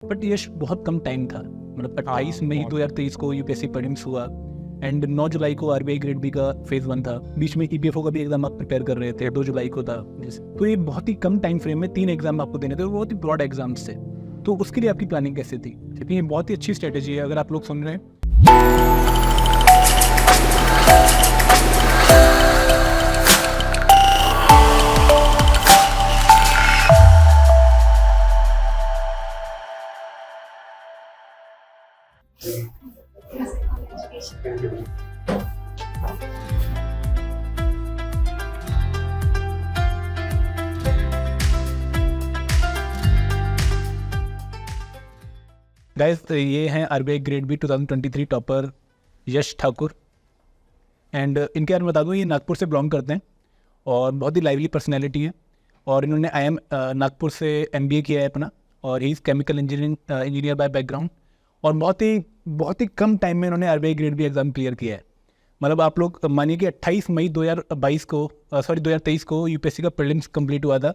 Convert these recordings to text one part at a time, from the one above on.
But यश बहुत कम time था, मतलब 28 मई 2023 को यूपीएससी प्रीलिम्स हुआ एंड 9 जुलाई को आरबीआई ग्रेड बी का फेज 1 था। बीच में ईपीएफओ का भी एग्जाम आप प्रिपेयर कर रहे थे, 2 जुलाई को था। तो ये बहुत ही कम टाइम फ्रेम में 3 एग्जाम आपको देने थे और बहुत ही ब्रॉड एग्जाम्स थे। तो उसके लिए आपकी प्लानिंग कैसे थी? क्योंकि ये बहुत ही अच्छी स्ट्रेटेजी है। अगर आप लोग सुन रहे हैं गाइस, तो ये हैं RBI grade B 2023 topper Yash Thakur. And इनके बारे में बता दूँ, ये नागपुर से बिलोंग करते हैं और बहुत ही लाइवली पर्सनैलिटी है। और इन्होंने IIM नागपुर से MBA किया है अपना, और he is chemical engineer by background. और बहुत ही कम टाइम में इन्होंने RBI grade B exam clear किया है। मतलब आप लोग मानिए कि 28 मई 2023 को यूपीएससी का प्रीलिम्स कंप्लीट हुआ था,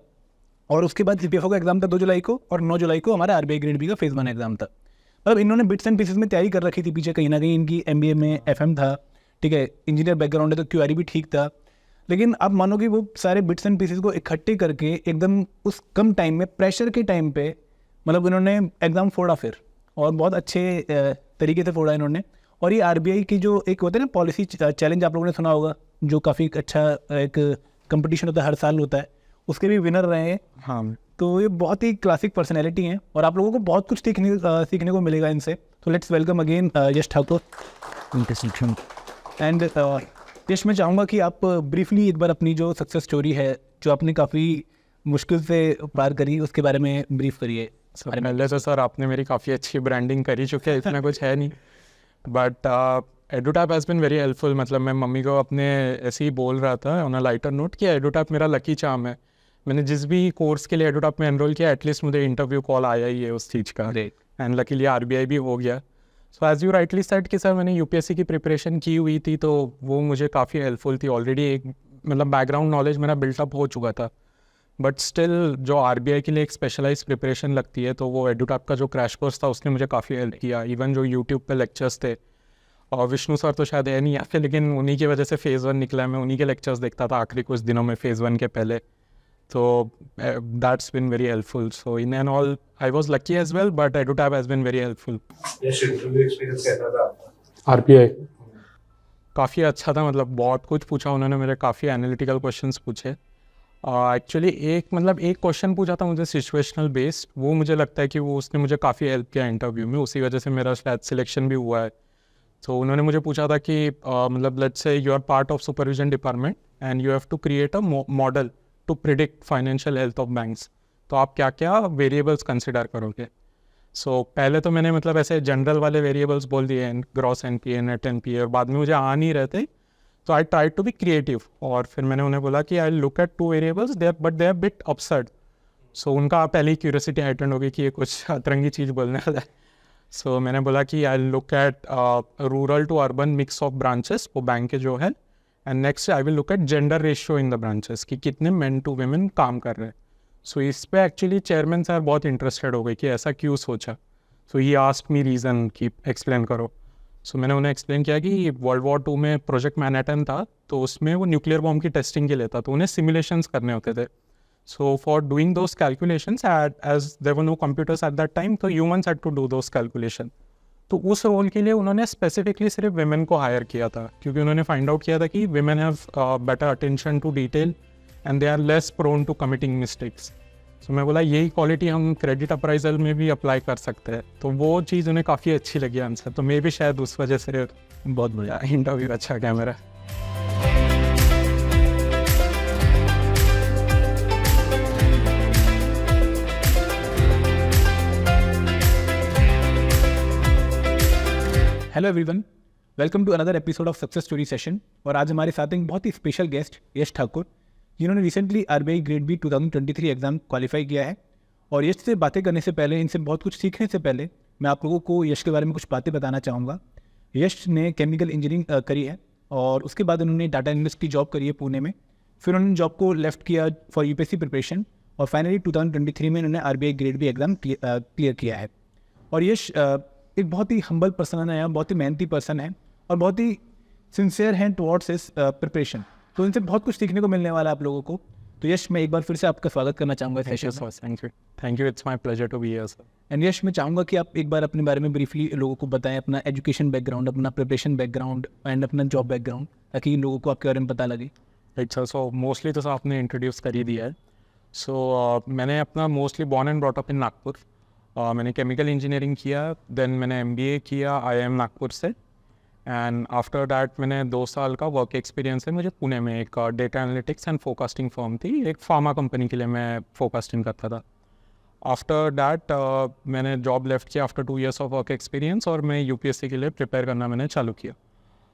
और उसके बाद ईपीएफओ का एग्जाम था 2 जुलाई को, और 9 जुलाई को हमारा आरबीआई ग्रेड बी का फेज़ 1 एग्जाम था। मतलब इन्होंने बिट्स एंड पीसेस में तैयारी कर रखी थी पीछे, कहीं ना कहीं इनकी MBA में FM था, ठीक है, इंजीनियर बैकग्राउंड है तो QRE भी ठीक था। लेकिन आप मानो कि वो सारे बिट्स एंड पीसेस को इकट्ठे करके एकदम उस कम टाइम में, प्रेशर के टाइम पे, मतलब इन्होंने एग्ज़ाम फोड़ा फिर, और बहुत अच्छे तरीके से फोड़ा इन्होंने। और ये आरबीआई की जो एक होता है ना पॉलिसी चैलेंज, आप लोगों ने सुना होगा, जो काफ़ी अच्छा एक कंपटीशन होता है, हर साल होता है, उसके भी विनर रहे हैं। हाँ, तो ये बहुत ही क्लासिक पर्सनैलिटी हैं और आप लोगों को बहुत कुछ सीखने को मिलेगा इनसे। तो let's welcome again Yash Thakur. And Yash, मैं चाहूँगा कि आप ब्रीफली एक बार अपनी जो सक्सेस स्टोरी है, जो आपने काफ़ी मुश्किल से पार करी, उसके बारे में ब्रीफ करिए। पहले तो सर आपने मेरी काफ़ी अच्छी ब्रांडिंग करी चुकी है, इतना कुछ है नहीं। But Edutap has been very helpful. मतलब मैं मम्मी को अपने ऐसे ही बोल रहा था ऑन अ लाइटर नोट कि एडुटैप मेरा लकी चार्म है। मैंने जिस भी कोर्स के लिए एडुटैप में एनरोल किया, एटलीस्ट मुझे इंटरव्यू कॉल आया ही है उस चीज़ का, एंड लकीली आरबीआई भी हो गया। So as you rightly said कि सर मैंने यूपीएससी की प्रिपरेशन की हुई थी, तो वो मुझे काफ़ी हेल्पफुल थी। ऑलरेडी एक मतलब बैकग्राउंड नॉलेज मेरा बिल्टअप हो चुका था। बट स्टिल जो आरबीआई के लिए एक स्पेशलाइज प्रिपरेशन लगती है, तो वो एडुटैप का जो क्रैश कोर्स था उसने मुझे काफ़ी हेल्प किया। इवन जो यूट्यूब पे लेक्चर्स थे, और विष्णु सर तो शायद है नहीं यहाँ पे, लेकिन उन्हीं की वजह से फेज़ 1 निकला है। मैं उन्हीं के लेक्चर्स देखता था आखिरी कुछ दिनों में फेज़ 1 के पहले। तो that's been very helpful. So in and all I was lucky as well, but Edutap has been very helpful. RBI काफ़ी अच्छा था, मतलब बहुत कुछ पूछा उन्होंने, मेरे काफ़ी एनालिटिकल क्वेश्चंस पूछे। एक्चुअली एक क्वेश्चन पूछा था मुझे सिचुएशनल बेस्ड, वो मुझे लगता है कि वो उसने मुझे काफ़ी हेल्प किया इंटरव्यू में, उसी वजह से मेरा शायद सिलेक्शन भी हुआ है। तो उन्होंने मुझे पूछा था कि मतलब let's say you are part of supervision department and you have to create a model to predict financial health of banks, तो आप क्या क्या वेरिएबल्स कंसिडर करोगे। सो पहले तो मैंने मतलब ऐसे जनरल वाले वेरिएबल्स बोल दिए, ग्रॉस एनपीए, नेट एनपीए, और बाद में मुझे आ नहीं रहे थे, तो I try to be creative. और फिर मैंने उन्हें बोला कि I look at 2 variables there, but they are bit absurd. So उनका पहले ही क्यूरियोसिटी हाइटेंड हो गई कि ये कुछ अतरंगी चीज़ बोलने वाला है। सो मैंने बोला कि I look at rural to urban mix of branches, वो बैंक के जो है, and next I will look at gender ratio in the branches, कि कितने मेन टू वेमेन काम कर रहे हैं। सो इस पे एक्चुअली चेयरमैन सर बहुत इंटरेस्टेड हो गए कि ऐसा क्यों सोचा। सो ही आस्क्ड मी रीज़न कि एक्सप्लेन करो। सो मैंने उन्हें एक्सप्लेन किया कि वर्ल्ड वॉर 2 में प्रोजेक्ट मैनहट्टन था, तो उसमें वो न्यूक्लियर बॉम्ब की टेस्टिंग के लिए था, तो उन्हें सिमुलेशंस करने होते थे। So for doing those calculations, as there were no computers at that time, तो humans had to do those calculation. तो उस रोल के लिए उन्होंने स्पेसिफिकली सिर्फ विमेन को हायर किया था, क्योंकि उन्होंने फाइंड आउट किया था कि women have better attention to detail and they are less prone to committing mistakes. So मैं बोला यही क्वालिटी हम क्रेडिट अप्राइजल में भी अप्लाई कर सकते हैं, तो वो चीज़ उन्हें काफ़ी अच्छी लगी आंसर। तो मैं भी शायद उस वजह से बहुत बढ़िया इंटरव्यू अच्छा गया मेरा। Hello everyone, welcome to another episode of success story session. और आज हमारे साथ एक बहुत ही स्पेशल गेस्ट यश ठाकुर, जिन्होंने recently RBI grade B 2023 exam qualify किया है। और यश से बातें करने से पहले, इनसे बहुत कुछ सीखने से पहले, मैं आप लोगों को यश के बारे में कुछ बातें बताना चाहूँगा। यश ने केमिकल इंजीनियरिंग करी है और उसके बाद उन्होंने डाटा एनालिस्ट की जॉब करी है पुणे में। फिर उन्होंने जॉब को लेफ्ट किया फॉर यूपीएससी प्रिपरेशन और फाइनली 2023 में उन्होंने RBI grade B exam clear किया है। और यश एक बहुत ही हम्बल पर्सन है, बहुत ही मेहनती पर्सन है और बहुत ही सिंसियर हैं टुवर्ड्स हिज प्रिपरेशन। तो इनसे बहुत कुछ सीखने को मिलने वाला है आप लोगों को। तो यश, मैं एक बार फिर से आपका स्वागत करना चाहूँगा सेशन में। Thank you, it's my pleasure to be here sir. And Yash, मैं चाहूँगा कि आप एक बार अपने बारे में ब्रीफली लोगों को बताएं, अपना एजुकेशन बैकग्राउंड, अपना प्रिपरेशन बैकग्राउंड एंड अपना जॉब बैकग्राउंड, ताकि इन लोगों को आपके बारे में पता लगे। राइट सर, सो मोस्टली तो सर आपने इंट्रोड्यूस कर ही दिया है। सो मैंने अपना mostly born and brought up in Nagpur. मैंने केमिकल इंजीनियरिंग किया, देन मैंने MBA किया IIM नागपुर से, एंड आफ्टर दैट मैंने 2 साल का वर्क एक्सपीरियंस है मुझे पुणे में। एक data analytics and forecasting firm थी, एक फार्मा कंपनी के लिए मैं फोरकास्टिंग करता था। आफ्टर दैट मैंने जॉब लेफ्ट किया after 2 years of work experience, और मैं UPSC के लिए प्रिपेयर करना मैंने चालू किया।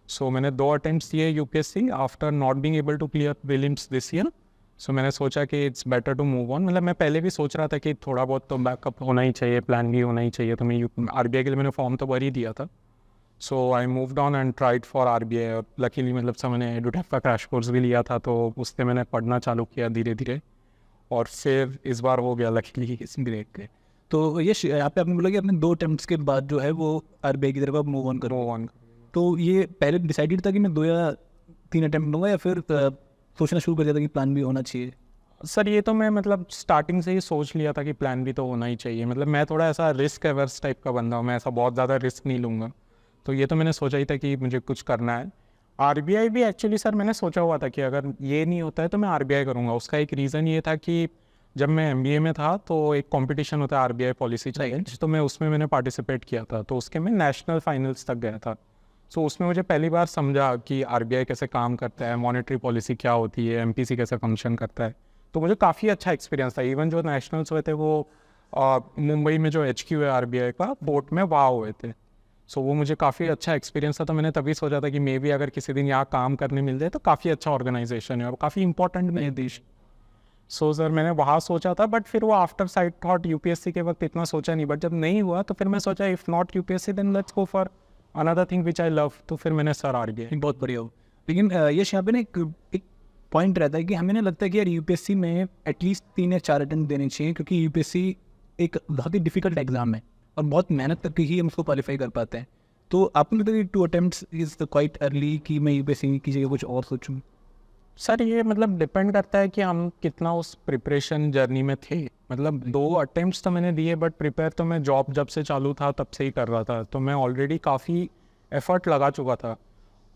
सो मैंने 2 अटेम्प्ट्स दिए UPSC after not being able to clear prelims this year. So मैंने सोचा कि it's better to move on. मतलब मैं पहले भी सोच रहा था कि थोड़ा बहुत तो बैकअप होना ही चाहिए, प्लान भी होना ही चाहिए। तो मैं RBI के लिए मैंने फॉर्म तो भर ही दिया था। So I moved on and tried for RBI, और लकीली मतलब सब मैंने एडुटेक का क्रैश कोर्स भी लिया था, तो उससे मैंने पढ़ना चालू किया धीरे धीरे, और फिर इस बार हो गया लकीली। ग्रेट। तो यश, यहाँ पे आपने बोला कि आपने 2 अटेम्प्ट्स के बाद जो है वो RBI की तरफ आप मूव ऑन करो। तो ये पहले डिसाइडेड था कि मैं 2 या 3 अटेम्प्ट लूँगा, या फिर सोचना शुरू कर दिया था कि प्लान भी होना चाहिए? सर ये तो मैं मतलब स्टार्टिंग से ही सोच लिया था कि प्लान भी तो होना ही चाहिए। मतलब मैं थोड़ा ऐसा रिस्क एवर्स टाइप का बंदा हूँ, मैं ऐसा बहुत ज़्यादा रिस्क नहीं लूँगा। तो ये तो मैंने सोचा ही था कि मुझे कुछ करना है। RBI भी एक्चुअली सर मैंने सोचा हुआ था कि अगर ये नहीं होता है तो मैं RBI करूँगा। उसका एक रीज़न ये था कि जब मैं MBA में था तो एक कंपटीशन होता है RBI पॉलिसी चैलेंज, तो मैं उसमें मैंने पार्टिसिपेट किया था। तो उसके मैं नेशनल फाइनल्स तक गया था। सो उसमें मुझे पहली बार समझा कि RBI कैसे काम करता है, मॉनेटरी पॉलिसी क्या होती है, MPC कैसे फंक्शन करता है। तो मुझे काफ़ी अच्छा एक्सपीरियंस था। इवन जो नेशनल्स हुए थे वो मुंबई में जो HQ है RBI का, पोर्ट में वहाँ हुए थे। सो वो मुझे काफ़ी अच्छा एक्सपीरियंस था। तो मैंने तभी सोचा था कि मे बी अगर किसी दिन यहाँ काम करने मिल जाए तो काफ़ी अच्छा ऑर्गेनाइजेशन है और काफ़ी इंपॉर्टेंट है देश। सो सर मैंने वहाँ सोचा था, बट फिर वो आफ्टर साइड थॉट UPSC के वक्त इतना सोचा नहीं। बट जब नहीं हुआ तो फिर मैं सोचा if not UPSC then let's go for another thing which I love. तो फिर मैंने सर RBI। बहुत बढ़िया हो। लेकिन यश, यहाँ पे ना एक पॉइंट रहता है कि हमें ना लगता है कि यार UPSC में एटलीस्ट 3 या 4 अटेम्प्ट देने चाहिए, क्योंकि UPSC एक बहुत ही डिफिकल्ट एग्जाम है और बहुत मेहनत करके ही हम उसको क्वालिफाई कर पाते हैं। तो आपको लगता है कि 2 अटेम्प्ट्स इज़ क्वाइट अर्ली कि मैं UPSC की जगह कुछ और सोचूं? सर ये मतलब डिपेंड करता है कि हम कितना उस प्रिपरेशन जर्नी में थे। मतलब 2 अटेम्प्ट्स तो मैंने दिए, बट प्रिपेयर तो मैं जॉब जब से चालू था तब से ही कर रहा था। तो मैं ऑलरेडी काफ़ी एफर्ट लगा चुका था।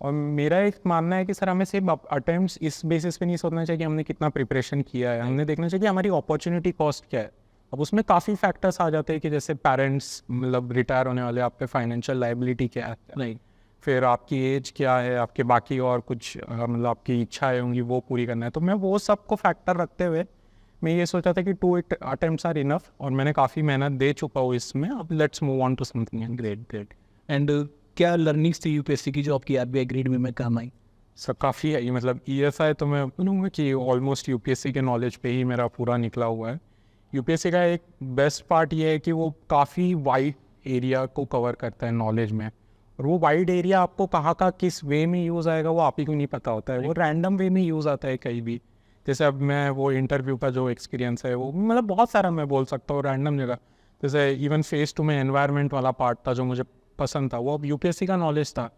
और मेरा एक मानना है कि सर हमें सिर्फ अटेम्प्ट्स इस बेसिस पे नहीं सोचना चाहिए कि हमने कितना प्रिपरेशन किया है। हमने देखना चाहिए कि हमारी अपॉर्चुनिटी कॉस्ट क्या है। अब उसमें काफ़ी फैक्टर्स आ जाते हैं कि जैसे पेरेंट्स मतलब रिटायर होने वाले, आप पे फाइनेंशियल लाइबिलिटी क्या है, नहीं, फिर आपकी एज क्या है, आपके बाकी और कुछ मतलब आपकी इच्छाएं होंगी वो पूरी करना है। तो मैं वो सबको फैक्टर रखते हुए मैं ये सोचा था कि 2 अटेम्प्ट्स आर इनफ, और मैंने काफ़ी मेहनत दे चुका हूँ इसमें। अब let's move on to something. Great. And क्या लर्निंग्स थी UPSC की जो आपकी RBI ग्रेड में काम आई? सर काफ़ी है। मतलब ESI तो मैं बोलूँगा कि ऑलमोस्ट UPSC के नॉलेज पे ही मेरा पूरा निकला हुआ है। UPSC का एक बेस्ट पार्ट ये है कि वो काफ़ी वाइड एरिया को कवर करता है नॉलेज में, और वो वाइड एरिया आपको कहाँ का किस वे में यूज़ आएगा वो आप ही को नहीं पता होता है। वो रैंडम वे में यूज़ आता है कहीं भी। जैसे अब मैं वो इंटरव्यू का जो एक्सपीरियंस है वो मतलब बहुत सारा मैं बोल सकता हूँ रैंडम जगह। जैसे इवन फेस 2 में एनवायरनमेंट वाला पार्ट था जो मुझे पसंद था, वो अब UPSC का नॉलेज था।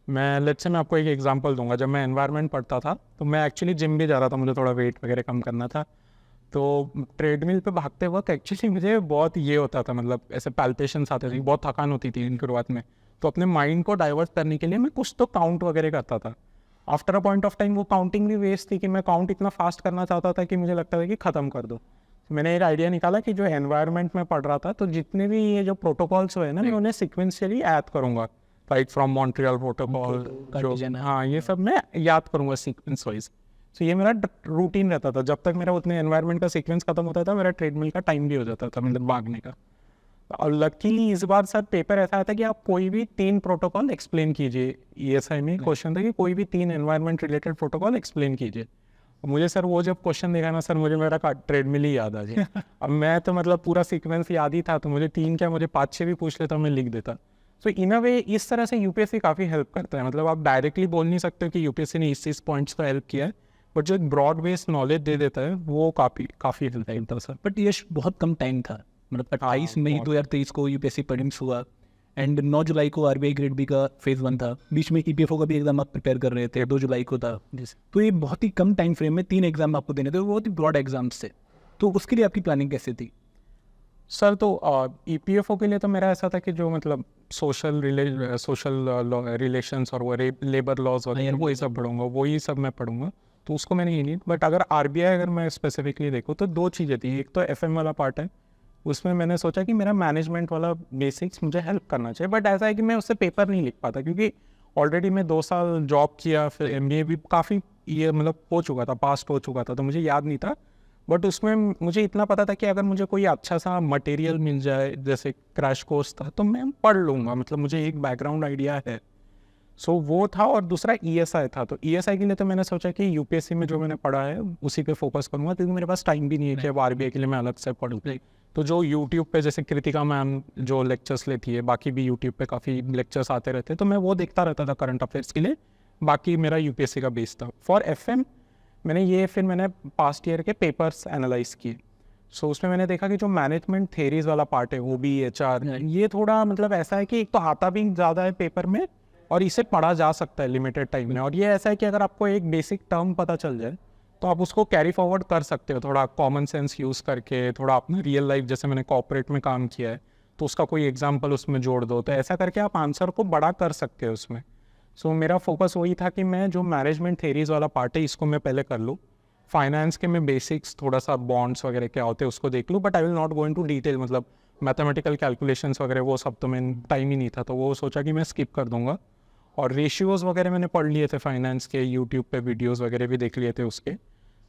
मैं लेट्स से मैं आपको एक एग्जांपल दूंगा। जब मैं एनवायरनमेंट पढ़ता था तो मैं एक्चुअली जिम भी जा रहा था, मुझे थोड़ा वेट वगैरह कम करना था। तो ट्रेडमिल पे भागते वक्त एक्चुअली मुझे बहुत ये होता था, मतलब ऐसे पैल्पेशंस आते थे, बहुत थकान होती थी इन शुरुआत में। तो अपने माइंड को डाइवर्ट करने के लिए मैं कुछ तो काउंट वगैरह करता था। After a point of time वो काउंटिंग भी वेस्ट थी कि मैं काउंट इतना फास्ट करना चाहता था कि मुझे लगता था कि ख़त्म कर दो। तो मैंने एक आइडिया निकाला कि जो एनवायरनमेंट में पढ़ रहा था तो जितने भी ये जो प्रोटोकॉल्स हुए ना मैं उन्हें सिक्वेंशियली याद करूँगा, लाइक फ्रॉम मॉन्ट्रियल प्रोटोकॉल जो हाँ ये सब मैं याद करूँगा सीक्वेंस वाइज। तो ये मेरा रूटीन रहता था। जब तक मेरा उतने एनवायरनमेंट का सीक्वेंस खत्म होता था मेरा ट्रेडमिल का टाइम भी हो जाता था, मतलब भागने का। और लकीली इस बार सर पेपर ऐसा आया था कि आप कोई भी 3 प्रोटोकॉल एक्सप्लेन कीजिए। ESI में क्वेश्चन था कि कोई भी 3 एनवायरनमेंट रिलेटेड प्रोटोकॉल एक्सप्लेन कीजिए। मुझे सर वो जब क्वेश्चन देखा ना सर, मुझे मेरा ट्रेडमिल ही याद आ जाए। अब मैं तो मतलब पूरा सीक्वेंस याद ही था, तो मुझे 3 क्या मुझे 5-6 भी पूछ लेता मैं लिख देता। तो इन अ वे इस तरह से UPSC काफ़ी हेल्प करता है। मतलब आप डायरेक्टली बोल नहीं सकते कि UPSC ने इस पॉइंट्स को हेल्प किया है, बट जो एक ब्रॉड बेस्ड नॉलेज दे देता है वो काफ़ी हेल्प करता है सर। बट यश बहुत कम टाइम था, मतलब 28 मई 2023 को यूपीएससी प्रीलिम्स हुआ एंड 9 जुलाई को आरबीआई ग्रेड बी का फेज़ 1 था। बीच में ईपीएफओ का भी एग्जाम आप प्रिपेयर कर रहे थे, 2 जुलाई को था। तो ये बहुत ही कम टाइम फ्रेम में 3 एग्जाम आपको देने थे, बहुत ही ब्रॉड एग्जाम्स थे। तो उसके लिए आपकी प्लानिंग कैसे थी? सर तो ईपीएफओ के लिए तो मेरा ऐसा था कि जो मतलब सोशल रिलेशंस और वो लेबर लॉज वगैरह वही सब पढ़ूंगा, वही सब मैं पढ़ूंगा, तो उसको मैंने ये नहीं। बट अगर आरबीआई अगर मैं स्पेसिफिकली देखूँ तो 2 चीज़ें थी। एक तो एफएम वाला पार्ट है, उसमें मैंने सोचा कि मेरा मैनेजमेंट वाला बेसिक्स मुझे हेल्प करना चाहिए। बट ऐसा है कि मैं उससे पेपर नहीं लिख पाता, क्योंकि ऑलरेडी मैं 2 साल जॉब किया, फिर एमबीए भी काफ़ी ये मतलब हो चुका था, पास्ट हो चुका था, तो मुझे याद नहीं था। बट उसमें मुझे इतना पता था कि अगर मुझे कोई अच्छा सा मटेरियल मिल जाए, जैसे क्रैश कोर्स था, तो मैं पढ़ लूँगा, मतलब मुझे एक बैकग्राउंड आइडिया है। सो वो था। और दूसरा ईएसआई था, तो ईएसआई के लिए तो मैंने सोचा कि यूपीएससी में जो मैंने पढ़ा है उसी पे फोकस करूँगा, क्योंकि मेरे पास टाइम भी नहीं है कि अब आरबीआई के लिए मैं अलग से पढ़ूँ। तो जो यूट्यूब पे जैसे कृतिका मैम जो लेक्चर्स लेती है, बाकी भी यूट्यूब पे काफ़ी लेक्चर्स आते रहते हैं, तो मैं वो देखता रहता था करंट अफेयर्स के लिए। बाकी मेरा यूपीएससी का बेस था। फॉर एफएम मैंने पास्ट ईयर के पेपर्स एनालाइज किए। सो उसमें मैंने देखा कि जो मैनेजमेंट थेरीज वाला पार्ट है, वो भी एचआर, ये थोड़ा मतलब ऐसा है कि एक तो आता भी ज़्यादा है पेपर में, और इसे पढ़ा जा सकता है लिमिटेड टाइम में। और ये ऐसा है कि अगर आपको एक बेसिक टर्म पता चल जाए तो आप उसको कैरी फॉरवर्ड कर सकते हो, थोड़ा कॉमन सेंस यूज़ करके, थोड़ा अपना रियल लाइफ, जैसे मैंने कॉर्पोरेट में काम किया है तो उसका कोई एग्जाम्पल उसमें जोड़ दो, तो ऐसा करके आप आंसर को बड़ा कर सकते हो उसमें। सो मेरा फोकस वही था कि मैं जो मैनेजमेंट थेरीज वाला पार्ट है इसको मैं पहले कर लूँ। फाइनेंस के मैं बेसिक्स थोड़ा सा बॉन्ड्स वगैरह क्या होते हैं उसको देख लूँ, but I will not go into detail, मतलब मैथमेटिकल कैलकुलेशंस वगैरह वो सब तो मैं टाइम ही नहीं था, तो वो सोचा कि मैं स्किप कर दूंगा। और रेशियोज़ वगैरह मैंने पढ़ लिए थे फाइनेंस के, यूट्यूब पे वीडियोस वगैरह भी देख लिए थे उसके।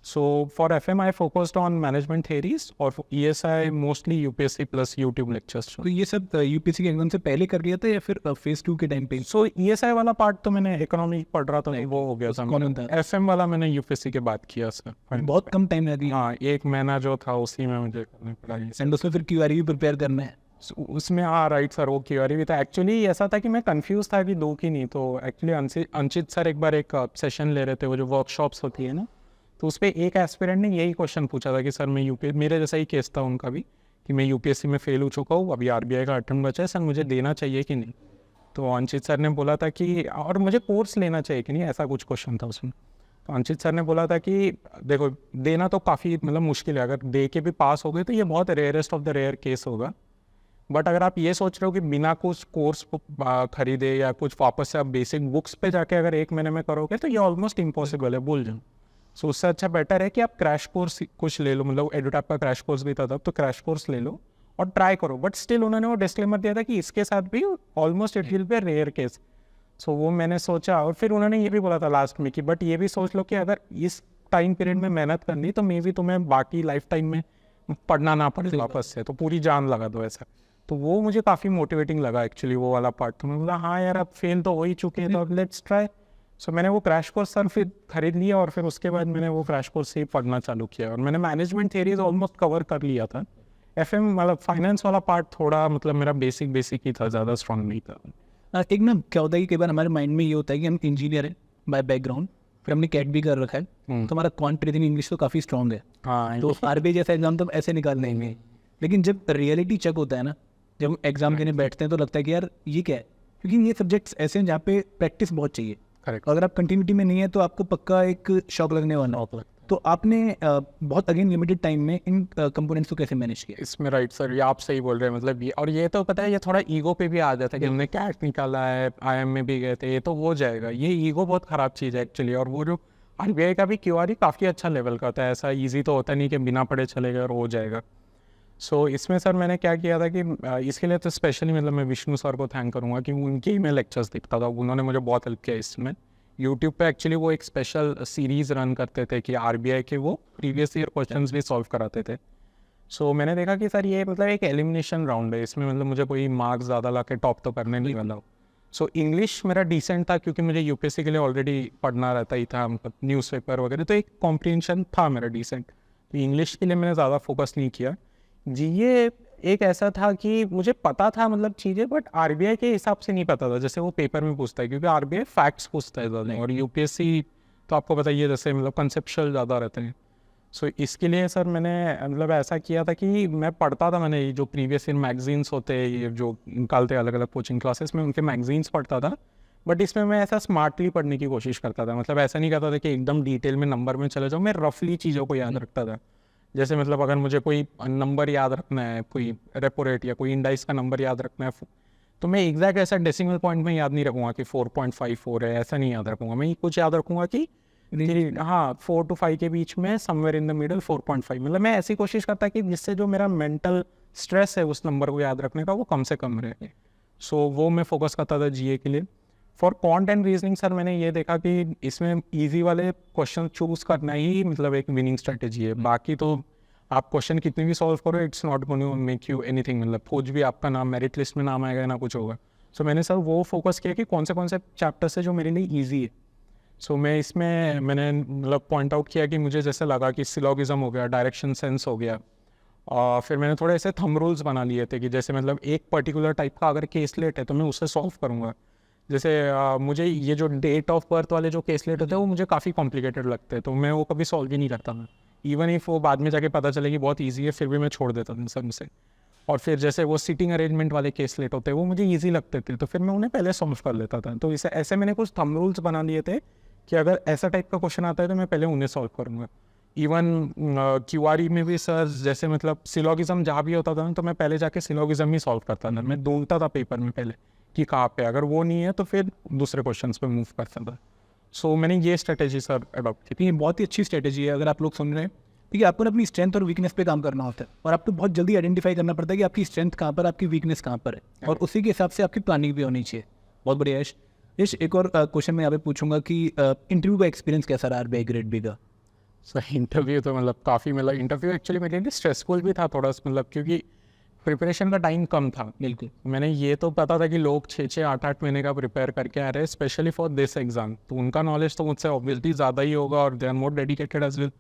So for FM I focused on management theories, और ESI mostly UPSC plus YouTube lectures. तो ये सब यूपीएससी के एग्जाम से पहले कर लिया था या फिर फेज़ 2 के टाइम पे? सो ईएसआई वाला पार्ट तो मैंने इकोनॉमी पढ़ रहा था, वो हो गया था। एफएम वाला मैंने यूपीएससी के बाद किया सर। बहुत कम टाइम लगी। हाँ, 1 महीना जो था उसी में मुझे करना पड़ा। एंड उसमें फिर क्यूआरई भी प्रिपेयर करना है। उसमें हाँ राइट सर, वो क्यूआरई भी था। एक्चुअली ऐसा था कि मैं कंफ्यूज था कि दो की नहीं, तो एक्चुअली अंचित सर एक बार एक सेशन ले रहे थे, वो जो वर्कशॉप्स होती है ना, तो उस पर एक एस्पिरेंट ने यही क्वेश्चन पूछा था कि सर मैं मेरे जैसा ही केस था उनका भी, कि मैं यूपीएससी में फेल हो चुका हूँ, अभी आरबीआई का अटेम्प्ट बचा है, सर मुझे देना चाहिए कि नहीं। तो अंचित सर ने बोला था कि और मुझे कोर्स लेना चाहिए कि नहीं, ऐसा कुछ क्वेश्चन था उसमें। तो अंचित सर ने बोला था कि देखो देना तो काफ़ी मतलब मुश्किल है, अगर दे के भी पास हो गए तो ये बहुत rarest of the rare case होगा। बट अगर आप ये सोच रहे हो कि बिना कुछ कोर्स खरीदे या कुछ वापस से आप बेसिक बुक्स पे जाके अगर 1 महीने में करोगे तो ये ऑलमोस्ट इम्पॉसिबल है, भूल जाओ। सो उससे अच्छा बेटर है कि आप क्रैश कोर्स कुछ ले लो, मतलब एडुटैप का क्रैश कोर्स भी था तब, तो क्रैश कोर्स ले लो और ट्राई करो। बट स्टिल उन्होंने वो डिस्क्लेमर दिया था कि इसके साथ भी almost it will be rare case. So वो मैंने सोचा, और फिर उन्होंने ये भी बोला था लास्ट में कि बट ये भी सोच लो कि अगर इस टाइम पीरियड में मेहनत करनी तो मे भी तुम्हें बाकी लाइफ टाइम में पढ़ना ना पड़े वापस से, तो पूरी जान लगा दो ऐसा। तो वो मुझे काफ़ी मोटिवेटिंग लगा एक्चुअली वो वाला पार्ट। तो मैं बोला हाँ यार अब फेल तो हो ही चुके हैं, तो अब लेट्स ट्राई। सो मैंने वो क्रैश कोर्स सर फिर खरीद लिया, और फिर उसके बाद मैंने वो क्रैश कोर्स से ही पढ़ना चालू किया, और मैंने मैनेजमेंट थियरीज ऑलमोस्ट कवर कर लिया था। एफएम मतलब फाइनेंस वाला पार्ट थोड़ा मतलब मेरा बेसिक ही था, ज़्यादा स्ट्रॉन्ग नहीं था। एक ना क्या होता है कि कई बार हमारे माइंड में ये होता है कि हम इंजीनियर हैं बाय बैकग्राउंड, फिर हमने कैट भी कर रखा है, तो हमारा क्वांट रीजनिंग इंग्लिश तो काफ़ी स्ट्रॉन्ग है, हाँ तो आरबीआई जैसा एग्जाम तो ऐसे निकाल लेंगे। लेकिन जब रियलिटी चेक होता है ना, जब हम एग्जाम देने बैठते हैं तो लगता है कि यार ये क्या है, क्योंकि ये सब्जेक्ट्स ऐसे हैं जहाँ पे प्रैक्टिस बहुत चाहिए। करेक्ट। अगर आप कंटिन्यूटी में नहीं है तो आपको पक्का एक शॉक लगने वाला है। तो आपने बहुत अगेन लिमिटेड टाइम में इन कंपोनेंट्स को कैसे मैनेज किया? इसमें राइट सर, ये आप सही बोल रहे हैं। मतलब ये, और ये तो पता है ये थोड़ा ईगो पे भी आ जाता है कि हमने कैट निकाला है, आईएम में भी गए थे, ये तो हो जाएगा। ये ईगो बहुत ख़राब चीज़ है एक्चुअली। और वो जो आरबीआई का भी क्यूआरई काफ़ी अच्छा लेवल का होता है, ऐसा ईजी तो होता नहीं कि बिना पढ़े चलेगा और हो जाएगा। सो इसमें सर मैंने क्या किया था कि इसके लिए तो स्पेशली मतलब मैं विष्णु सर को थैंक करूँगा कि उनके ही मैं लेक्चर्स देखता था, उन्होंने मुझे बहुत हेल्प किया इसमें। यूट्यूब पे एक्चुअली वो एक स्पेशल सीरीज़ रन करते थे कि आरबीआई के वो प्रीवियस ईयर क्वेश्चंस भी सॉल्व कराते थे। सो मैंने देखा कि सर ये मतलब एक एलिमिनेशन राउंड है, इसमें मतलब मुझे कोई मार्क्स ज़्यादा ला के टॉप तो करने नहीं वाला। सो इंग्लिश मेरा डिसेंट था क्योंकि मुझे यूपीएससी के लिए ऑलरेडी पढ़ना रहता ही था, मतलब न्यूज़पेपर वगैरह, तो एक कॉम्प्रीहेंशन था मेरा डिसेंट। तो इंग्लिश के लिए मैंने ज़्यादा फोकस नहीं किया। जी ये एक ऐसा था कि मुझे पता था मतलब चीज़ें, बट आरबीआई के हिसाब से नहीं पता था जैसे वो पेपर में पूछता है, क्योंकि आरबीआई फैक्ट्स पूछता है ज़्यादा, और यूपीएससी तो आपको बताइए जैसे मतलब कंसेप्चुअल ज़्यादा रहते हैं। सो इसके लिए सर मैंने मतलब ऐसा किया था कि मैं पढ़ता था, मैंने ये जो प्रीवियस ईयर मैगजीन्स होते हैं ये जो निकालते अलग अलग कोचिंग क्लासेस में, उनके मैगजीन्स पढ़ता था। बट इसमें मैं ऐसा स्मार्टली पढ़ने की कोशिश करता था, मतलब ऐसा नहीं करता था कि एकदम डिटेल में नंबर में चले जाऊँ, मैं रफली चीज़ों को याद रखता था। जैसे मतलब अगर मुझे कोई नंबर याद रखना है, कोई रेपो रेट या कोई इंडाइस का नंबर याद रखना है, तो मैं एग्जैक्ट ऐसा डेसिमल पॉइंट में याद नहीं रखूँगा कि 4.54 है, ऐसा नहीं याद रखूँगा। मैं कुछ याद रखूँगा कि हाँ 4 to 5 के बीच में समवेयर इन द मिडल 4.5, मतलब मैं ऐसी कोशिश करता कि जिससे जो मेरा मेंटल स्ट्रेस है उस नंबर को याद रखने का वो कम से कम रहे। सो वो मैं फोकस करता था जीए के लिए। For quant and reasoning sir मैंने ये देखा कि इसमें ईजी वाले क्वेश्चन चूज करना ही मतलब एक विनिंग स्ट्रेटेजी है। बाकी तो आप क्वेश्चन कितने भी सॉल्व करो, it's not going to make you anything, मतलब कुछ भी आपका नाम मेरिट लिस्ट में नाम आएगा ना कुछ होगा। सो मैंने सर वो फोकस किया कि कौन से चैप्टर्स है जो मेरे लिए ईजी है। सो मैं इसमें मैंने मतलब पॉइंट आउट किया कि मुझे जैसे लगा कि सिलोगिज्म हो गया, डायरेक्शन सेंस हो गया, और फिर मैंने थोड़े ऐसे थंब रूल्स बना लिए थे कि जैसे मतलब एक पर्टिकुलर टाइप का अगर केसलेट है तो मैं उसे सॉल्व करूँगा। जैसे मुझे ये जो डेट ऑफ बर्थ वाले जो केसलेट होते हैं वो मुझे काफ़ी कॉम्प्लिकेटेड लगते हैं, तो मैं वो कभी सॉल्व ही नहीं करता मैं। इवन इफ वो बाद में जाके पता चले कि बहुत ईजी है फिर भी मैं छोड़ देता था सब से। और फिर जैसे वो सीटिंग अरेंजमेंट वाले केसलेट होते हैं वो मुझे ईजी लगते थे, तो फिर मैं उन्हें पहले सॉल्व कर लेता था। तो इसे ऐसे मैंने कुछ थंब रूल्स बना लिए थे कि अगर ऐसा टाइप का क्वेश्चन आता है तो मैं पहले उन्हें सॉल्व करूँगा। इवन क्यूआरई में भी सर जैसे मतलब सिलोगिज्म जहाँ भी होता था ना तो मैं पहले जाके सिलोगिज्म ही सॉल्व करता था, मैं ढूंढता था पेपर में पहले कि कहाँ पे, अगर वो नहीं है तो फिर दूसरे क्वेश्चंस पे मूव करता था। सो मैंने ये स्ट्रेटेजी सर अडॉप्ट की थी। ये बहुत ही अच्छी स्ट्रेटेजी है अगर आप लोग सुन रहे हैं। ठीक है, आपको ना अपनी स्ट्रेंथ और वीकनेस पे काम करना होता है और आपको बहुत जल्दी आइडेंटिफाई करना पड़ता है कि आपकी स्ट्रेंथ कहाँ पर, आपकी वीकनेस कहाँ पर है, और उसी के हिसाब से आपकी प्लानिंग भी होनी चाहिए। बहुत बढ़िया यश। यश एक और क्वेश्चन मैं यहाँ पे पूछूंगा कि इंटरव्यू का एक्सपीरियंस कैसा रहा आरबीआई ग्रेड बी का? सर इंटरव्यू तो मतलब काफ़ी, मतलब इंटरव्यू एक्चुअली मेरे लिए स्ट्रेसफुल भी था थोड़ा, मतलब क्योंकि प्रिपरेशन का टाइम कम था। बिल्कुल। मैंने ये तो पता था कि लोग 6-8 महीने का प्रिपेयर करके आ रहे हैं स्पेशली फॉर दिस एग्जाम, तो उनका नॉलेज तो मुझसे ऑब्वियसली ज़्यादा ही होगा और they are more dedicated as well.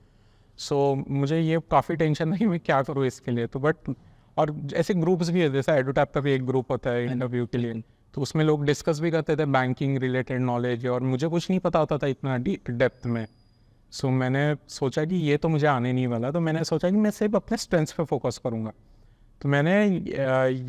So मुझे ये काफ़ी टेंशन था कि मैं क्या करूँ इसके लिए। तो बट और ऐसे ग्रुप्स भी है, जैसे एडुटैप का भी एक ग्रुप होता है इंटरव्यू के लिए, तो उसमें लोग डिस्कस भी करते थे बैंकिंग रिलेटेड नॉलेज, और मुझे कुछ नहीं पता होता था इतना डेप्थ में। सो मैंने सोचा कि ये तो मुझे आने नहीं वाला, तो मैंने सोचा कि मैं सिर्फ अपने स्ट्रेंथ्स पे फोकस करूँगा। तो मैंने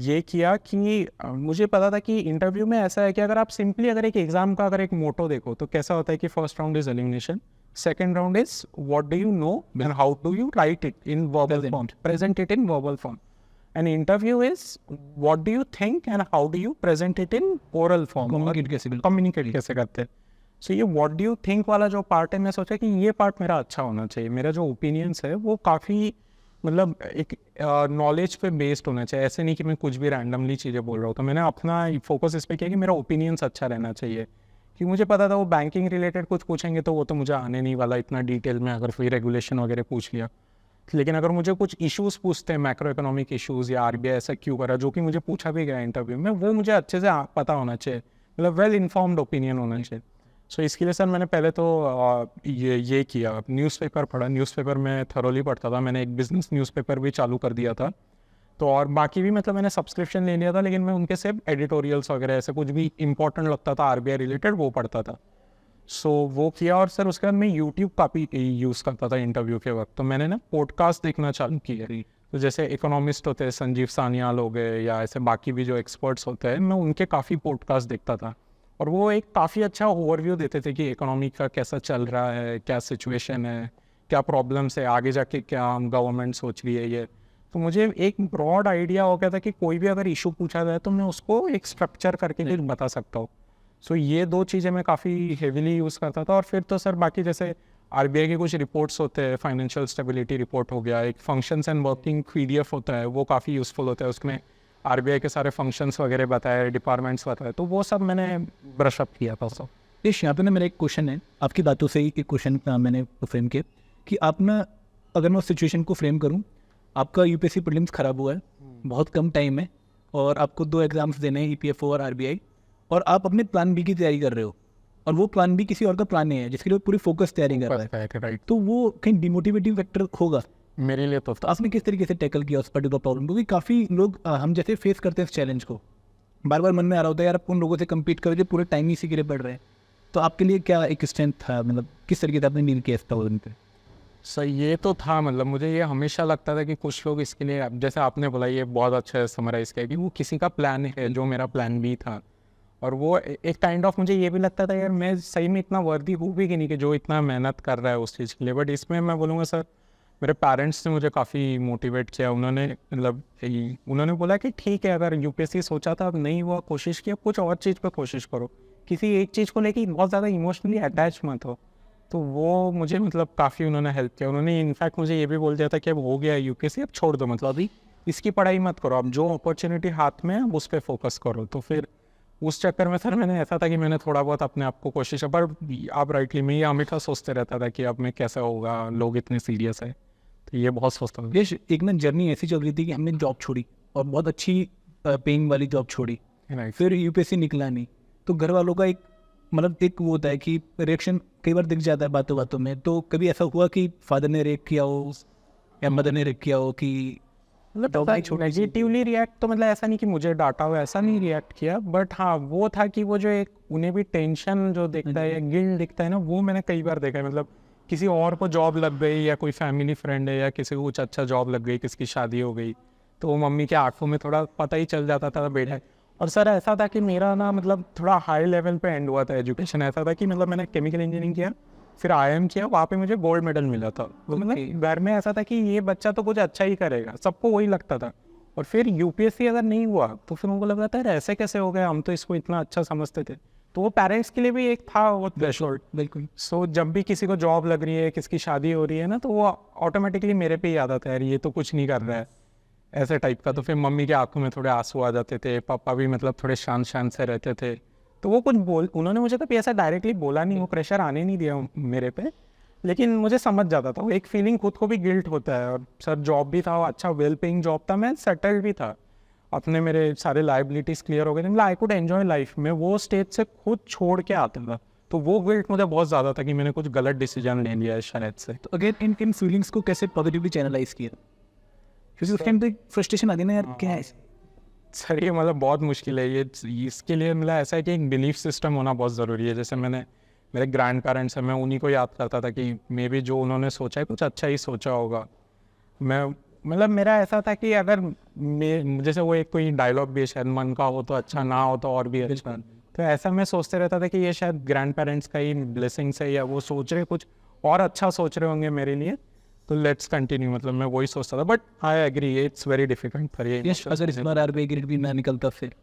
ये किया कि मुझे पता था कि इंटरव्यू में ऐसा है कि अगर आप सिंपली अगर एक एग्जाम का अगर एक मोटो देखो तो कैसा होता है कि first round is elimination, second round is what do you know and how do you right it in verbal form, present it in verbal form, and interview is what do you think and how do you present it in oral form, communicate कैसे करते हैं। सो ये what do you think वाला जो part है, मैं सोचा कि ये पार्ट मेरा अच्छा होना चाहिए, मेरा जो ओपिनियंस है वो काफ़ी मतलब एक नॉलेज पे बेस्ड होना चाहिए, ऐसे नहीं कि मैं कुछ भी रैंडमली चीज़ें बोल रहा हूँ। तो मैंने अपना फोकस इस पे किया कि मेरा ओपिनियंस अच्छा रहना चाहिए, कि मुझे पता था वो बैंकिंग रिलेटेड कुछ पूछेंगे तो वो तो मुझे आने नहीं वाला इतना डिटेल में, अगर कोई रेगुलेशन वगैरह पूछ लिया। लेकिन अगर मुझे कुछ इश्यूज़ पूछते हैं, मैक्रो इकोनॉमिक इशूज़ या आरबीआई ऐसा क्यों करा, जो कि मुझे पूछा भी गया इंटरव्यू में, वो मुझे अच्छे से पता होना चाहिए, मतलब वेल इन्फॉर्म्ड ओपिनियन होना चाहिए। सो इसके लिए सर मैंने पहले तो ये किया, न्यूज़पेपर पढ़ा, न्यूज़पेपर में थरोली पढ़ता था, मैंने एक बिजनेस न्यूज़पेपर भी चालू कर दिया था। तो और बाकी भी मतलब मैंने सब्सक्रिप्शन ले लिया था, लेकिन मैं उनके सिर्फ एडिटोरियल्स वगैरह ऐसे कुछ भी इंपॉर्टेंट लगता था आरबीआई रिलेटेड वो पढ़ता था। सो वो किया, और सर उसके बाद मैं यूट्यूब काफ़ी यूज़ करता था इंटरव्यू के वक्त, तो मैंने ना पॉडकास्ट देखना चालू किया। तो जैसे इकोनॉमिस्ट होते हैं, संजीव सान्याल हो गए, या ऐसे बाकी भी जो एक्सपर्ट्स होते हैं, मैं उनके काफ़ी पॉडकास्ट देखता था, और वो एक काफ़ी अच्छा ओवरव्यू देते थे कि इकोनॉमी का कैसा चल रहा है, क्या सिचुएशन है, क्या प्रॉब्लम्स है, आगे जाके क्या गवर्नमेंट सोच रही है ये। तो मुझे एक ब्रॉड आइडिया हो गया था कि कोई भी अगर इशू पूछा जाए तो मैं उसको एक स्ट्रक्चर करके कुछ बता सकता हूँ। सो ये दो चीज़ें मैं काफ़ी हेविली यूज़ करता था। और फिर तो सर बाकी जैसे आरबीआई के कुछ रिपोर्ट्स होते हैं, फाइनेंशियल स्टेबिलिटी रिपोर्ट हो गया, एक फंक्शंस एंड वर्किंग पीडीएफ होता है, वो काफ़ी यूज़फुल होता है, उसमें आरबीआई के सारे फंक्शंस वगैरह बताए, डिपार्टमेंट्स बताए, तो वो सब मैंने ब्रशअप किया था सब। इस यहाँ पे ना मेरा एक क्वेश्चन है, आपकी बातों से ही एक क्वेश्चन मैंने फ्रेम किया कि आप ना, अगर मैं उस सिचुएशन को फ्रेम करूँ, आपका यूपीएससी प्रीलिम्स ख़राब हुआ है, बहुत कम टाइम है, और आपको 2 एग्जाम्स देने हैं, ईपीएफओ और आरबीआई, और आप अपने प्लान बी की तैयारी कर रहे हो, और वो प्लान बी किसी और का प्लान नहीं है जिसके लिए पूरी फोकस तैयारी कर रहा है, राइट। तो वो कहीं डिमोटिवेटिंग फैक्टर होगा मेरे लिए तो आपने किस तरीके से टैकल किया उस पर्टिकुलर प्रॉब्लम को? क्योंकि काफ़ी लोग हम जैसे फेस करते हैं इस चैलेंज को, बार बार मन में आ रहा होता है यार आप उन लोगों से कम्पीट करोगे पूरे टाइम ही इसी के लिए पढ़ रहे हैं, तो आपके लिए क्या एक स्ट्रेंथ था, मतलब किस तरीके से आपने डील किया इस प्रॉब्लम पे? सर ये तो था, मतलब मुझे ये हमेशा लगता था कि कुछ लोग इसके लिए, जैसे आपने बोला ये बहुत अच्छा है समराइज किया, कि वो किसी का प्लान है जो मेरा प्लान भी था। और वो एक काइंड ऑफ, मुझे ये भी लगता था यार मैं सही में इतना वर्दी हूँ भी कि नहीं, कि जो इतना मेहनत कर रहा है उस चीज़ के लिए। बट इसमें मैं बोलूँगा सर, मेरे पेरेंट्स ने मुझे काफ़ी मोटिवेट किया। उन्होंने मतलब उन्होंने बोला कि ठीक है, अगर यूपीएससी सोचा था अब नहीं हुआ, कोशिश किया, कुछ और चीज़ पर कोशिश करो, किसी एक चीज़ को लेके बहुत ज़्यादा इमोशनली अटैच मत हो। तो वो मुझे मतलब काफ़ी उन्होंने हेल्प किया। उन्होंने इनफैक्ट मुझे ये भी बोल दिया था कि अब हो गया यूपीएससी, अब छोड़ दो, मतलब अभी इसकी पढ़ाई मत करो, अब जो अपॉर्चुनिटी हाथ में है अब उस पर फोकस करो। तो फिर उस चक्कर में सर मैंने, ऐसा था कि मैंने थोड़ा बहुत अपने आप को कोशिश, पर आप राइटली, मैं ये हमेशा सोचते रहता था कि अब मैं कैसा होगा, लोग इतने सीरियस है, तो ये बहुत सोचता था। यश, एक ना जर्नी ऐसी चल रही थी कि हमने जॉब छोड़ी और बहुत अच्छी पेइंग वाली जॉब छोड़ी, फिर यूपीएससी निकला नहीं, तो घर वालों का एक मतलब एक वो होता है कि रिएक्शन कई बार दिख जाता है बातों बातों में। तो कभी ऐसा हुआ कि फादर ने रिएक्ट किया हो या मदर ने रिएक्ट किया हो कि मतलब नेगेटिवली रिएक्ट, तो मतलब ऐसा नहीं कि मुझे डांटा हो, ऐसा नहीं रिएक्ट किया, बट हाँ वो था कि वो जो एक उन्हें भी टेंशन जो दिखता है या गिल्ट दिखता है ना, वो मैंने कई बार देखा है। मतलब किसी और को जॉब लग गई, या कोई फैमिली फ्रेंड है, या किसी को कुछ अच्छा जॉब लग गई, किसकी शादी हो गई, तो वो मम्मी के आंखों में थोड़ा पता ही चल जाता था बेटा। और सर ऐसा था कि मेरा ना मतलब थोड़ा हाई लेवल पे एंड हुआ था एजुकेशन। ऐसा था कि मतलब मैंने केमिकल इंजीनियरिंग किया, फिर आईएम किया, वहाँ पे मुझे गोल्ड मेडल मिला था। तो मतलब घर में ऐसा था कि ये बच्चा तो कुछ अच्छा ही करेगा, सबको वही लगता था। और फिर यूपीएससी अगर नहीं हुआ तो फिर उनको लग रहा था यार ऐसे कैसे हो गया, हम तो इसको इतना अच्छा समझते थे। तो वो पेरेंट्स के लिए भी एक था वो थ्रेशोल्ड। बिल्कुल। सो जब भी किसी को जॉब लग रही है, किसकी शादी हो रही है ना, तो वो ऑटोमेटिकली मेरे पे ही याद आता है, यार ये तो कुछ नहीं कर रहा है, ऐसे टाइप का। तो फिर मम्मी के आंखों में थोड़े आंसू आ जाते थे, पापा भी मतलब थोड़े शांत शांत से रहते थे। तो वो कुछ उन्होंने मुझे कभी ऐसा डायरेक्टली बोला नहीं, वो प्रेशर आने नहीं दिया मेरे पे, लेकिन मुझे समझ जाता था। वो एक फीलिंग खुद को भी गिल्ट होता है। और सर जॉब भी था, अच्छा वेल पेइंग जॉब था, मैं सेटल्ड भी था, अपने मेरे सारे लाइबिलिटीज़ क्लियर हो गए थे, मतलब आई कुड एंजॉय लाइफ में। वो स्टेज से खुद छोड़ के आता था, तो वो गिल्ट मुझे बहुत ज़्यादा था कि मैंने कुछ गलत डिसीजन ले लिया है शायद से। तो अगेन इन फीलिंग्स को कैसे पॉजिटिवली चैनलाइज किया, क्योंकि उस टाइम तो फ्रस्ट्रेशन आती है ना यार, क्या है सर ये मतलब बहुत मुश्किल है ये। इसके लिए मतलब ऐसा है कि एक बिलीफ सिस्टम होना बहुत ज़रूरी है। जैसे मेरे ग्रैंड पेरेंट्स हैं, मैं उन्हीं को याद करता था कि मे बी जो उन्होंने सोचा है कुछ अच्छा ही सोचा होगा। मैं मतलब मेरा ऐसा था कि अगर जैसे वो एक कोई डायलॉग भी शायद, मन का हो तो अच्छा, ना हो तो और भी अच्छा। तो ऐसा मैं सोचते रहता था कि ये शायद ग्रैंड पेरेंट्स का ही ब्लेसिंग्स है, या वो सोच रहे कुछ और अच्छा सोच रहे होंगे मेरे लिए, तो लेट्स कंटिन्यू, मतलब मैं वही सोचता था। But I agree it's very difficult for ये। यश, अगर इस बार आरबीआई ग्रेड भी ना निकलता फिर?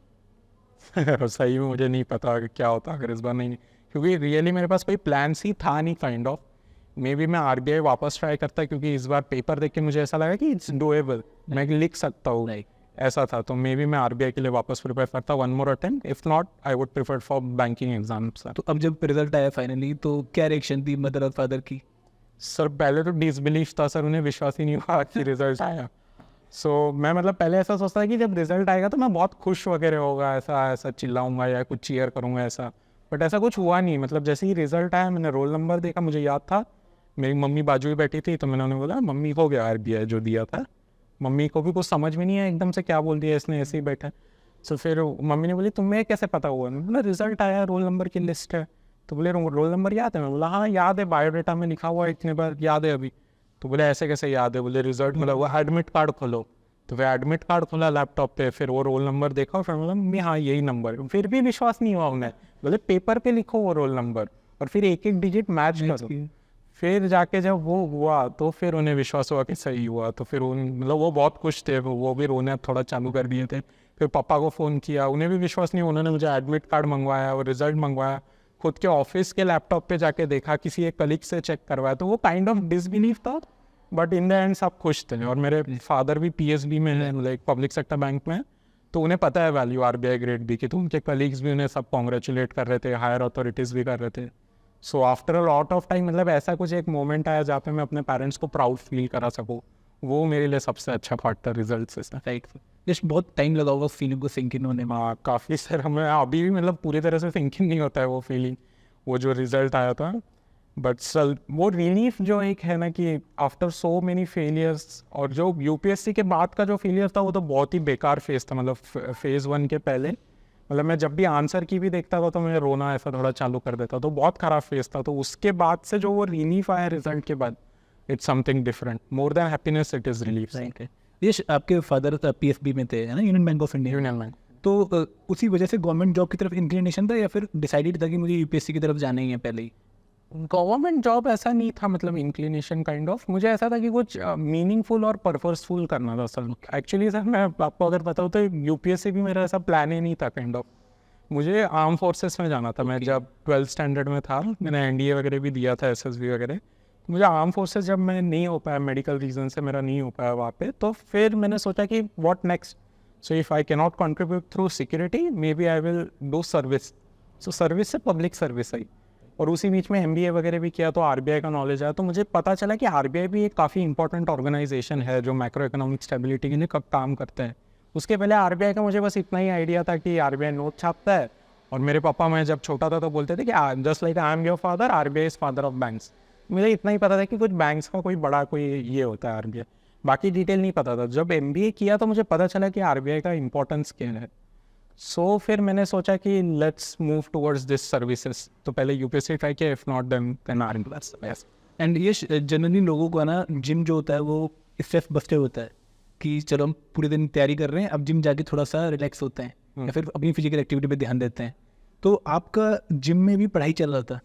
सही में मुझे नहीं पता कि क्या होता अगर इस बार नहीं, क्योंकि रियली मेरे पास कोई प्लान सी था नहीं काइंड ऑफ। मे बी मैं आरबीआई वापस ट्राई करता, क्योंकि इस बार पेपर देख के मुझे ऐसा लगा कि इट्स डूएबल, मैं लिख सकता हूँ, ऐसा था। तो मे बी मैं आरबीआई के लिए वापस प्रिपेयर करता, one more attempt, if not I would prefer for banking exams. तो अब जब रिजल्ट आया फाइनली, तो क्या रिएक्शन थी मदर और फादर की? सर पहले तो डिसबिलीफ था सर, उन्हें विश्वास ही नहीं हुआ कि रिजल्ट आया। सो मैं मतलब पहले ऐसा सोचता था कि जब रिजल्ट आएगा तो मैं बहुत खुश वगैरह होगा, ऐसा चिल्लाऊंगा या कुछ चीयर करूंगा ऐसा। बट ऐसा कुछ हुआ नहीं। मतलब जैसे ही रिजल्ट आया, मैंने रोल नंबर देखा, मुझे याद था मेरी मम्मी बाजू में बैठी थी, तो मैंने उन्हें बोला मम्मी हो गया आरबीआई जो दिया था। मम्मी को भी कुछ समझ में नहीं आया एकदम से क्या बोल दिया इसने, ऐसे ही बैठा। सो फिर मम्मी ने बोली तुम्हें कैसे पता हुआ? मैं बोला रिजल्ट आया, रोल नंबर की लिस्ट है। तो बोले रोल नंबर याद है? मैं बोला हाँ याद है, बायोडाटा में लिखा हुआ है इतने बार, याद है अभी। तो बोले ऐसे कैसे याद है? बोले रिजल्ट मतलब वो एडमिट कार्ड खोलो। तो फिर एडमिट कार्ड खोला लैपटॉप पे, फिर वो रोल नंबर देखा, और फिर बोला मम्मी हाँ यही नंबर है। फिर भी विश्वास नहीं हुआ उन्हें। बोले पेपर पे लिखो वो रोल नंबर, और फिर एक एक डिजिट मैच करो। फिर जाके जब वो हुआ तो फिर उन्हें विश्वास हुआ कि सही हुआ। तो फिर मतलब वो बहुत खुश थे, वो भी रोने थोड़ा चालू कर दिए थे। फिर पापा को फ़ोन किया, उन्हें भी विश्वास नहीं, उन्होंने मुझे एडमिट कार्ड मंगवाया और रिजल्ट मंगवाया, खुद के ऑफिस के लैपटॉप पे जाके देखा, किसी एक कलीग से चेक करवाया। तो वो काइंड ऑफ डिसबिलीफ था, बट इन द एंड सब खुश थे। और मेरे फादर भी पीएसबी में है, मतलब पब्लिक सेक्टर बैंक में, तो उन्हें पता है वैल्यू आरबीआई ग्रेड बी की। तो उनके कलीग्स भी उन्हें सब कॉन्ग्रेचुलेट कर रहे थे, हायर अथॉरिटीज़ भी कर रहे थे। So after a lot of time मतलब ऐसा कुछ एक मोमेंट आया जहाँ पे मैं अपने पेरेंट्स को प्राउड फील करा सकूँ, वो मेरे लिए सबसे अच्छा पार्ट था रिजल्ट से। राइट, जस्ट बहुत टाइम लगा होगा फीलिंग को सिंक इन होने में। हाँ काफ़ी सर, हमें अभी भी मतलब पूरी तरह से थिंकिंग नहीं होता है वो फीलिंग, वो जो रिजल्ट आया था। बट सर वो रिलीफ जो एक है ना कि आफ्टर सो मेनी फेलियर्स, और जो यूपीएससी के बाद का जो फेलियर था वो तो बहुत ही बेकार फेज था। मतलब फेज़ 1 के पहले मतलब मैं जब भी आंसर की भी देखता था तो मैं रोना ऐसा थोड़ा चालू कर देता, तो बहुत ख़राब फेज था। तो उसके बाद से जो वो रिलीफ आया रिजल्ट के बाद, it's something different, more than happiness it is relief. Yash, आपके फादर PSB में थे, है ना, Union Bank of India. Union Bank. तो उसी वजह से गवर्नमेंट जॉब की तरफ इंक्लिनेशन था, या फिर डिसाइडेड था कि मुझे UPSC की तरफ जाना ही है पहले ही? गवर्नमेंट जॉब ऐसा नहीं था, मतलब इंक्लिनेशन काइंड ऑफ, मुझे ऐसा था कि कुछ मीनिंगफुल और पर्पसफुल करना था सर। एक्चुअली सर मैं आपको अगर बताऊँ तो UPSC भी मेरा ऐसा प्लान ही नहीं था काइंड ऑफ। मुझे आर्म फोर्सेस में जाना था। मैं जब 12th स्टैंडर्ड में था, मैंने NDA वगैरह भी दिया था, SSB वगैरह। मुझे आर्म फोर्सेस जब मैं नहीं हो पाया, मेडिकल रीज़न से मेरा नहीं हो पाया वहाँ पे, तो फिर मैंने सोचा कि what next. So if I can not contribute through security, maybe I will do service. So service से पब्लिक सर्विस आई, और उसी बीच में MBA वगैरह भी किया, तो RBI का नॉलेज आया। तो मुझे पता चला कि RBI भी एक काफ़ी इंपॉर्टेंट ऑर्गेनाइजेशन है जो मैक्रो इकोनॉमिक स्टेबिलिटी के लिए काम करते हैं। उसके पहले RBI का मुझे बस इतना ही आइडिया था कि RBI नोट छापता है, और मेरे पापा, मैं जब छोटा था तो बोलते थे कि just like I am your father, RBI is father of banks. मुझे इतना ही पता था कि कुछ बैंक्स का कोई बड़ा कोई ये होता है RBI, बाकी डिटेल नहीं पता था। जब MBA किया तो मुझे पता चला कि RBI का इंपॉर्टेंस क्या है। सो फिर मैंने सोचा कि let's move towards this services. तो पहले UPSC ट्राई किया, if not then army class. And Yash, generally लोगों को ना जिम जो होता है वो स्ट्रेस बस्टर होता है, कि चलो हम पूरे दिन तैयारी कर रहे हैं, अब जिम जाके थोड़ा सा रिलैक्स होते हैं, या फिर अपनी फिजिकल एक्टिविटी पे ध्यान देते हैं। तो आपका जिम में भी पढ़ाई चल रहा था,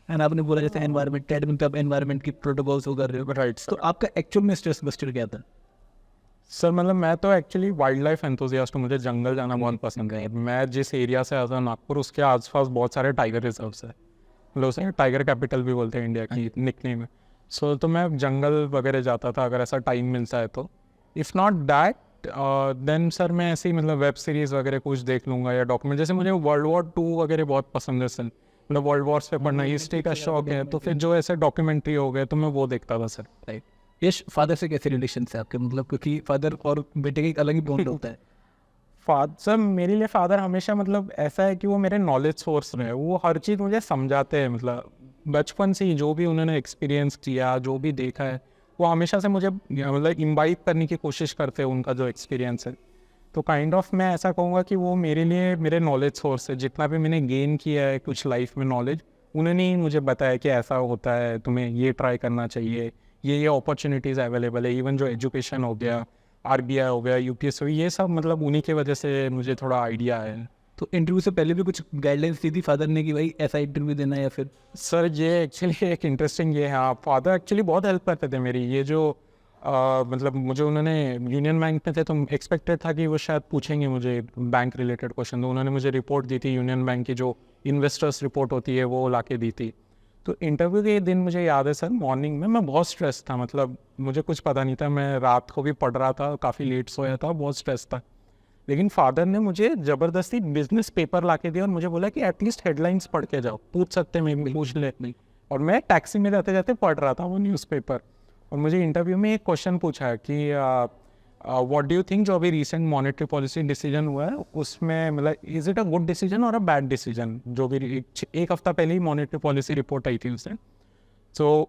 एंड आपने बोला जैसे एनवायरनमेंट, ट्रेडमिल पे आप एनवायरनमेंट की प्रोटोकॉल्स हो कर रहे हो, राइट। तो आपका एक्चुअल में स्ट्रेस बस्टर क्या था? सर मतलब मैं तो एक्चुअली वाइल्ड लाइफ एंथुसियास्ट हूँ, मुझे जंगल जाना बहुत पसंद है। मैं जिस एरिया से आता हूँ नागपुर, उसके आसपास बहुत सारे टाइगर रिजर्व्स है, मतलब उसे टाइगर कैपिटल भी बोलते हैं इंडिया की निकनेम में। सो तो मैं जंगल वगैरह जाता था अगर ऐसा टाइम मिलता है तो। If not that then sir मैं ऐसे ही मतलब वेब सीरीज़ वगैरह कुछ देख लूँगा, या डॉक्यूमेंट। जैसे मुझे World War II वगैरह बहुत पसंद है सर, मतलब वर्ल्ड वॉर्स पे पढ़ना, हिस्ट्री का शौक है, तो फिर जो ऐसे डॉक्यूमेंट्री हो गए तो मैं वो देखता था सर। राइट। यश, फादर से कैसे रिलेशन है आपके, मतलब क्योंकि फादर और बेटे का एक अलग ही बॉन्ड होता है। सर मेरे लिए फादर हमेशा मतलब ऐसा है कि वो मेरे नॉलेज सोर्स रहे। वो हर चीज़ मुझे समझाते हैं, मतलब बचपन से ही जो भी उन्होंने एक्सपीरियंस किया, जो भी देखा है, वो हमेशा से मुझे मतलब इम्बाइब करने की कोशिश करते हैं उनका जो एक्सपीरियंस है। तो काइंड ऑफ मैं ऐसा कहूँगा कि वो मेरे लिए मेरे नॉलेज सोर्स है। जितना भी मैंने गेन किया है कुछ लाइफ में नॉलेज, उन्होंने ही मुझे बताया कि ऐसा होता है, तुम्हें ये ट्राई करना चाहिए, ये अपॉर्चुनिटीज़ अवेलेबल है। इवन जो एजुकेशन हो गया, RBI हो गया, UPSC, ये सब मतलब उन्हीं की वजह से मुझे थोड़ा आइडिया है। तो इंटरव्यू से पहले भी कुछ गाइडलाइंस दी थी फादर ने कि भाई ऐसा इंटरव्यू देना, या फिर? सर ये एक्चुअली एक इंटरेस्टिंग ये है, हाँ फादर एक्चुअली बहुत हेल्प करते थे मेरी। ये जो मतलब मुझे उन्होंने यूनियन बैंक में थे तो एक्सपेक्टेड था कि वो शायद पूछेंगे मुझे बैंक रिलेटेड क्वेश्चन, तो उन्होंने मुझे रिपोर्ट दी थी यूनियन बैंक की, जो इन्वेस्टर्स रिपोर्ट होती है वो ला के दी थी। तो इंटरव्यू के दिन मुझे याद है सर, मॉर्निंग में मैं बहुत स्ट्रेस था, मतलब मुझे कुछ पता नहीं था, मैं रात को भी पढ़ रहा था, काफ़ी लेट सोया था, बहुत स्ट्रेस था। लेकिन फादर ने मुझे ज़बरदस्ती बिजनेस पेपर ला के दिया और मुझे बोला कि एटलीस्ट हेडलाइंस पढ़ के जाओ, पूछ सकते मैं पूछ ले नहीं। और मैं टैक्सी में जाते जाते पढ़ रहा था वो न्यूज़पेपर, और मुझे इंटरव्यू में एक क्वेश्चन पूछा कि व्हाट डू यू थिंक, जो अभी रिसेंट मॉनेटरी पॉलिसी डिसीजन हुआ है उसमें मतलब is it a good decision और अ बैड डिसीजन। जो भी एक हफ्ता पहले ही मॉनेटरी पॉलिसी रिपोर्ट आई थी उससे। तो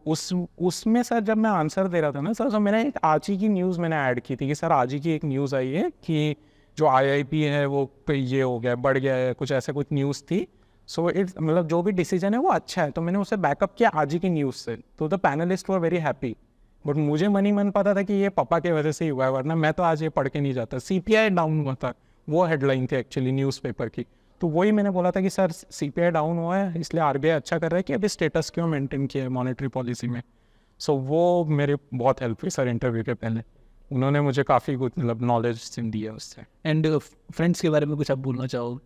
उसमें सर जब मैं आंसर दे रहा था ना सर, तो मैंने एक आज ही की न्यूज़ मैंने ऐड की थी कि सर आज ही की एक न्यूज़ आई है कि जो IIP है वो ये हो गया, बढ़ गया है, कुछ ऐसे कुछ न्यूज़ थी। सो इट्स मतलब जो भी डिसीजन है वो अच्छा है। तो मैंने उसे बैकअप किया आज ही की न्यूज़ से, तो the panelist were very happy. But मुझे मन पता था कि ये पापा के वजह से ही हुआ है, वरना मैं तो आज ये पढ़ के नहीं जाता। CPI डाउन हुआ था, वो हेडलाइन थी एक्चुअली न्यूज़पेपर की। तो वही मैंने बोला था कि सर CPI डाउन हुआ है, इसलिए RBI अच्छा कर रहा है कि अभी स्टेटस क्यों मेंटेन किया है मॉनेटरी पॉलिसी में। सो वो मेरी बहुत हेल्प हुई सर इंटरव्यू के पहले। उन्होंने मुझे काफ़ी कुछ मतलब नॉलेज दिया उससे। एंड फ्रेंड्स के बारे में कुछ आप बोलना चाहोगे?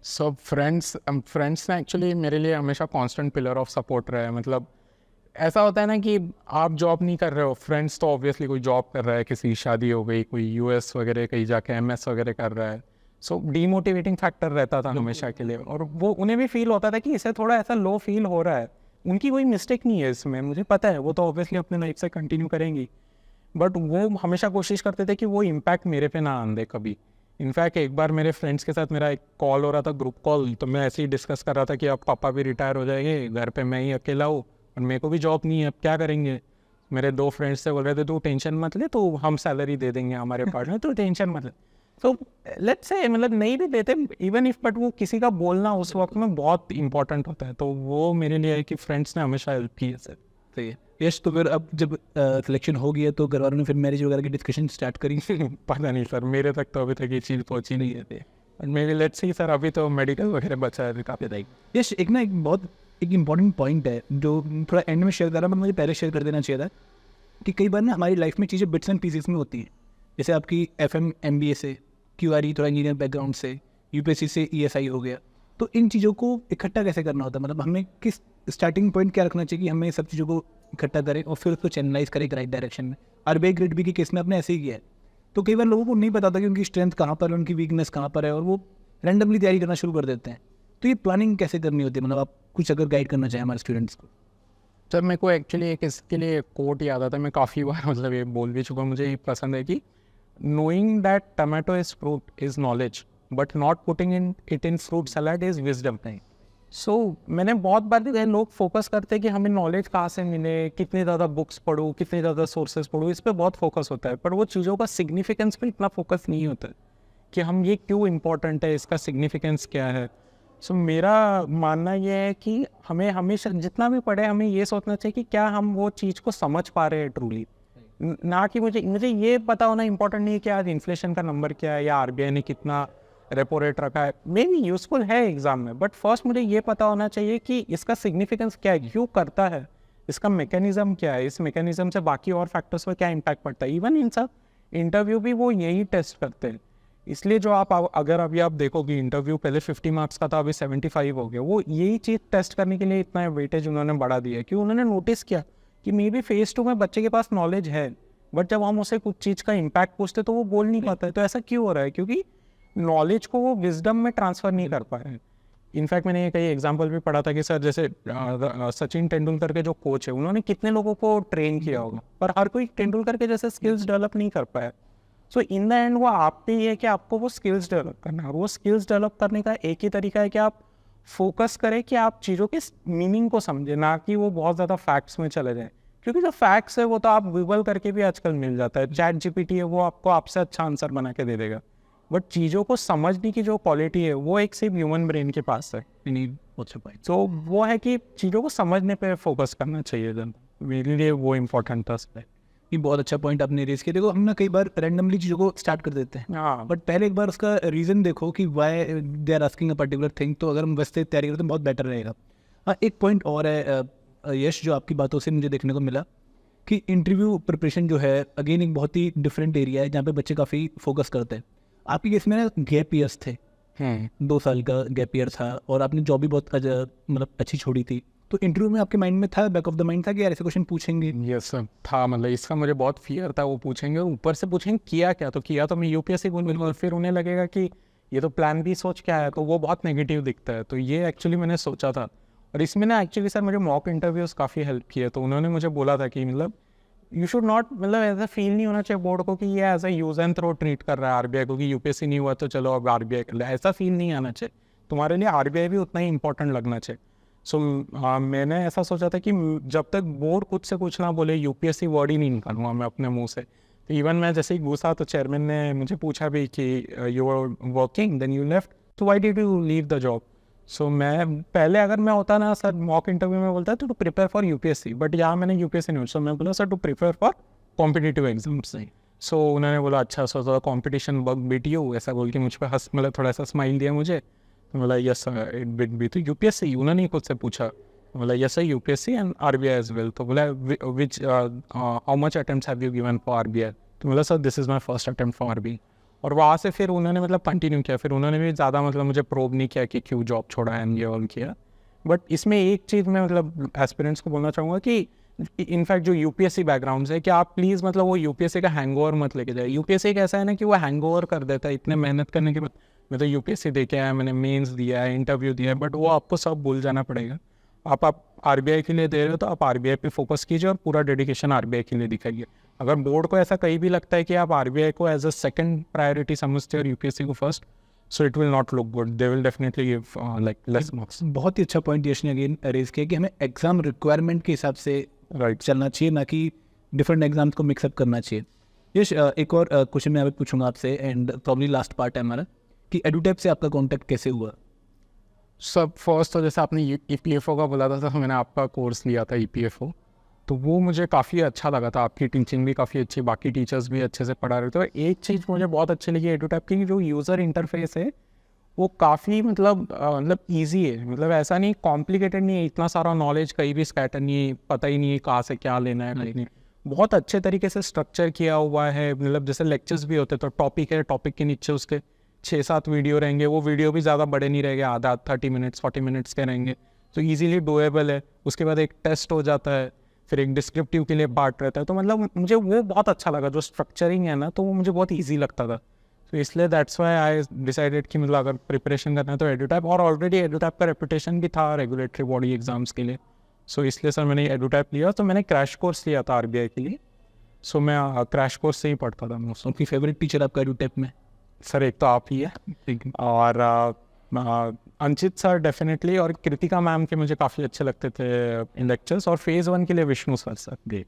सब फ्रेंड्स ने एक्चुअली मेरे लिए हमेशा कांस्टेंट पिलर ऑफ सपोर्ट रहा है। मतलब ऐसा होता है ना कि आप जॉब नहीं कर रहे हो, फ्रेंड्स तो ऑब्वियसली कोई जॉब कर रहा है, किसी शादी हो गई, कोई US वगैरह कहीं जाके MS वगैरह कर रहा है। सो डीमोटिवेटिंग फैक्टर रहता था हमेशा के लिए, और वो उन्हें भी फील होता था कि इसे थोड़ा ऐसा लो फील हो रहा है। उनकी कोई मिस्टेक नहीं है इसमें, मुझे पता है, वो तो ऑब्वियसली अपने लाइफ से कंटिन्यू करेंगी, बट वो हमेशा कोशिश करते थे कि वो इम्पैक्ट मेरे पे ना आने दे कभी। इनफैक्ट एक बार मेरे फ्रेंड्स के साथ मेरा एक कॉल हो रहा था, ग्रुप कॉल, तो मैं ऐसे ही डिस्कस कर रहा था कि अब पापा भी रिटायर हो जाएंगे, घर पे मैं ही अकेला हूँ और मेरे को भी जॉब नहीं है, अब क्या करेंगे। मेरे 2 फ्रेंड्स से बोल रहे थे तू टेंशन मत ले, तो हम सैलरी दे देंगे हमारे पार्टनर, तो टेंशन मत ले। तो लेट्स से मतलब नहीं भी देते इवन इफ, बट वो किसी का बोलना उस वक्त में बहुत इंपॉर्टेंट होता है। तो वो मेरे लिए है कि फ्रेंड्स ने हमेशा हेल्प की है सर। सही है। यश, तो फिर अब जब सिलेक्शन हो गया तो घर वालों ने फिर मैरिज वगैरह की डिस्कशन स्टार्ट करी? पता नहीं सर, मेरे तक तो अभी तक ये चीज़ पहुँची नहीं है। May be let's see sir, अभी तो मेडिकल वगैरह बचा है काफ़ी टाइम। यश, एक ना एक बहुत एक इम्पॉर्टेंट पॉइंट है जो थोड़ा एंड में शेयर कर रहा हूँ, मुझे पहले शेयर कर देना चाहिए था कि कई बार ना हमारी लाइफ में चीज़ें बिट्स एंड पीसेस में होती हैं। जैसे आपकी FM MBA से, QRE थोड़ा इंजीनियर बैकग्राउंड से, UPSC से ESI हो गया, तो इन चीज़ों को इकट्ठा कैसे करना होता है? मतलब हमें किस स्टार्टिंग पॉइंट क्या रखना चाहिए कि हमें सब चीज़ों को इकट्ठा करें और फिर उसको चैनलाइज करें एक राइट डायरेक्शन में? RBI ग्रेड बी के केस में आपने ऐसे ही किया है। तो कई बार लोगों को नहीं पता था कि उनकी स्ट्रेंथ कहाँ पर है, उनकी वीकनेस कहाँ पर है, और वो रैंडमली तैयारी करना शुरू कर देते हैं। तो ये प्लानिंग कैसे करनी होती है? मतलब आप कुछ अगर गाइड करना चाहें हमारे स्टूडेंट्स को। सर मेरे को एक्चुअली एक इसके लिए कोट याद आता है, मैं काफ़ी बार मतलब ये बोल भी चुका हूँ, मुझे ये पसंद है कि knowing that tomato is fruit is knowledge, but not putting in it in fruit salad is wisdom. So मैंने बहुत बार देखा है, लोग फोकस करते हैं कि हमें नॉलेज कहाँ से मिले, कितने ज़्यादा बुक्स पढ़ो, कितने ज़्यादा सोर्सेज पढ़ो, इस पर बहुत फोकस होता है, पर वो चीज़ों का सिग्निफिकेंस पे इतना फोकस नहीं होता है कि हम ये क्यों इम्पोर्टेंट है, इसका सिग्निफिकेंस क्या है। सो मेरा मानना ये है कि हमें हमेशा जितना भी पढ़े, हमें ये सोचना चाहिए कि क्या हम वो चीज़ को समझ पा रहे हैं ट्रूली, ना कि मुझे ये पता होना इंपॉर्टेंट नहीं है कि आज इन्फ्लेशन का नंबर क्या है या RBI ने कितना रेपो रेट रखा है। मे बी यूजफुल है एग्जाम में, बट फर्स्ट मुझे ये पता होना चाहिए कि इसका सिग्निफिकेंस क्या है, क्यों करता है, इसका मैकेनिज्म क्या है, इस मैकेनिज्म से बाकी और फैक्टर्स पर क्या इम्पैक्ट पड़ता है। इवन इन सब इंटरव्यू भी वो यही टेस्ट करते हैं। इसलिए जो आप अगर अभी आप देखो कि इंटरव्यू पहले 50 मार्क्स का था, अभी 75 हो गया, वो यही चीज़ टेस्ट करने के लिए इतना वेटेज उन्होंने बढ़ा दिया है कि उन्होंने नोटिस किया कि मे बी फेज 2 में बच्चे के पास नॉलेज है, बट जब हम उसे कुछ चीज़ का इम्पैक्ट पूछते तो वो बोल नहीं पाता है। तो ऐसा क्यों हो रहा है? क्योंकि नॉलेज को वो विजडम में ट्रांसफ़र नहीं कर पा रहे हैं। इनफैक्ट मैंने ये कई एग्जाम्पल भी पढ़ा था कि सर जैसे सचिन तेंदुलकर के जो कोच है, उन्होंने कितने लोगों को ट्रेन किया होगा, पर हर कोई तेंदुलकर के जैसे स्किल्स डेवलप नहीं कर पाया। सो इन द एंड वो आप पे ही है कि आपको वो स्किल्स डेवलप करना है, और वो स्किल्स डेवलप करने का एक ही तरीका है कि आप फोकस करें कि आप चीज़ों के मीनिंग को समझें, ना कि वो बहुत ज़्यादा फैक्ट्स में चले जाएं। क्योंकि जो फैक्ट्स है वो तो आप गूगल करके भी आजकल मिल जाता है, ChatGPT है वो आपको आपसे अच्छा आंसर बना के दे देगा, बट चीज़ों को समझने की जो क्वालिटी है वो एक सिर्फ ह्यूमन ब्रेन के पास है। तो वो है कि चीज़ों को समझने पे फोकस करना चाहिए जनता, मेरे लिए वो इम्पोर्टेंट था। ये बहुत अच्छा पॉइंट आपने रेज किया। देखो हम ना कई बार रैंडमली चीज़ों को स्टार्ट कर देते हैं, हाँ, बट पहले एक बार उसका रीज़न देखो कि why they are asking a particular thing. तो अगर हम वैसे तैयारी करते हैं बहुत बेटर रहेगा। हाँ, एक पॉइंट और है यश, जो आपकी बातों से मुझे देखने को मिला कि इंटरव्यू प्रिपरेशन जो है अगेन एक बहुत ही डिफरेंट एरिया है जहाँ पे बच्चे काफ़ी फोकस करते हैं। आपके केस में ना गैप ईयर्स थे, 2 साल का गैप ईयर था, और आपने जॉब भी बहुत मतलब अच्छी छोड़ी थी। तो इंटरव्यू में आपके माइंड में था, बैक ऑफ द माइंड था कि यार ऐसे क्वेश्चन पूछेंगे? यस सर था, मतलब इसका मुझे बहुत फियर था वो पूछेंगे, और ऊपर से पूछेंगे किया क्या, तो किया तो मैं UPSC बोलूँगा, फिर उन्हें लगेगा कि ये तो प्लान बी सोच क्या है, तो वो बहुत नेगेटिव दिखता है। तो ये एक्चुअली मैंने सोचा था, और इसमें ना एक्चुअली सर मुझे मॉक इंटरव्यूज़ काफ़ी हेल्प किए। तो उन्होंने मुझे बोला था कि मतलब यू शुड नॉट, मतलब ऐसा फील नहीं होना चाहिए बोर्ड को कि ये as a use and throw treat कर रहा है RBI को, कि UPSC नहीं हुआ तो चलो अब RBI कर ले, ऐसा फील नहीं आना चाहिए। तुम्हारे लिए RBI भी उतना ही इंपॉर्टेंट लगना चाहिए। सो मैंने ऐसा सोचा था कि जब तक बोर्ड खुद से कुछ ना बोले UPSC वर्ड ही नहीं निकालूंगा मैं अपने मुंह से। तो इवन मैं जैसे ही घुसा तो चेयरमैन ने मुझे पूछा भी कि you are working then you left, तो why did you leave the job. So मैं पहले अगर मैं होता ना सर मॉक इंटरव्यू में बोलता तो प्रिपेयर फॉर UPSC, बट यहाँ मैंने UPSC नहीं, सो मैं बोला sir to prepare for competitive exams. So उन्होंने बोला अच्छा, सो थोड़ा कॉम्पिटिशन वर्क बीटी हो, ऐसा बोल के मुझ पर हंस, मतलब थोड़ा सा स्माइल दिया मुझे। तो बोला यस इट बिट बी, तो UPSC उन्होंने खुद से पूछा, बोला yes sir UPSC and RBI as well. तो बोला which how much attempts have you given for RBI। तो बोला sir this is my first attempt for RBI। और वहाँ से फिर उन्होंने मतलब कंटिन्यू किया, फिर उन्होंने भी ज़्यादा मतलब मुझे प्रोब नहीं किया कि क्यों जॉब छोड़ा है ये ऑल किया। बट इसमें एक चीज़ मैं मतलब एस्पिरेंट्स को बोलना चाहूँगा कि इनफैक्ट जो UPSC बैकग्राउंड है कि आप प्लीज़ मतलब वो UPSC का हैंगओवर मत लेके जाए। UPSC एक ऐसा है ना कि वो हैंगओवर कर देता है इतने मेहनत करने के बाद। मैं तो UPSC दे के आया, मैंने मेंस दिया है, इंटरव्यू दिया है, बट वो आपको सब भूल जाना पड़ेगा। आप RBI के लिए दे रहे हो तो आप RBI पे फोकस कीजिए और पूरा डेडिकेशन RBI के लिए दिखाइए। अगर बोर्ड को ऐसा कहीं भी लगता है कि आप RBI को एज अ सेकंड प्रायोरिटी समझते हो और UPSC को first, so it will not look good, they will definitely give like less marks. बहुत ही अच्छा पॉइंट यश ने अगेन रेज किया कि हमें एग्जाम रिक्वायरमेंट के हिसाब से चलना चाहिए, ना कि डिफरेंट एग्जाम्स को मिक्सअप करना चाहिए। यश, एक और क्वेश्चन मैं अभी पूछूंगा आपसे, एंड प्रॉब्ली लास्ट पार्ट है हमारा, कि एडुटेप से आपका कॉन्टैक्ट कैसे हुआ? सब फर्स्ट तो जैसे आपने EPFO का बोला था, तो मैंने आपका कोर्स लिया था EPFO। तो वो मुझे काफ़ी अच्छा लगा था। आपकी टीचिंग भी काफ़ी अच्छी, बाकी टीचर्स भी अच्छे से पढ़ा रहे थे। और एक चीज़ मुझे बहुत अच्छी लगी एडुटैप की, जो यूज़र इंटरफेस है वो काफ़ी मतलब ईजी है। मतलब ऐसा नहीं कॉम्प्लिकेटेड नहीं है, इतना सारा नॉलेज कहीं भी स्कैटर नहीं है, पता ही नहीं है कहाँ से क्या लेना है कहीं नहीं। बहुत अच्छे तरीके से स्ट्रक्चर किया हुआ है। मतलब जैसे लेक्चर्स भी होते तो टॉपिक है, टॉपिक के नीचे उसके 6-7 वीडियो रहेंगे। वो वीडियो भी ज़्यादा बड़े नहीं रहेंगे, आधा 30 मिनट्स 40 मिनट्स के रहेंगे, तो ईजीली डुएबल है। उसके बाद एक टेस्ट हो जाता है, फिर एक डिस्क्रिप्टिव के लिए पार्ट रहता है। तो मतलब मुझे वो बहुत अच्छा लगा, जो स्ट्रक्चरिंग है ना, तो वो मुझे बहुत ईजी लगता था। तो इसलिए दैट्स वाई आई डिसाइडेड कि मतलब अगर प्रिपरेशन करना है तो एडुटैप। और ऑलरेडी एडुटैप का रेपुटेशन भी था रेगुलेटरी बॉडी एग्जाम्स के लिए। सो इसलिए सर मैंने एडुटैप लिया। तो मैंने क्रैश कोर्स लिया था RBI के लिए। सो मैं क्रैश कोर्स से ही पढ़ता था मोस्ट। आपकी फेवरेट टीचर आपका एडुटैप में? सर एक तो आप ही है, और अंचित सर डेफिनेटली, और कृतिका मैम के मुझे काफ़ी अच्छे लगते थे इन लेक्चर्स। और फेज़ 1 के लिए विष्णु सर ग्रेट।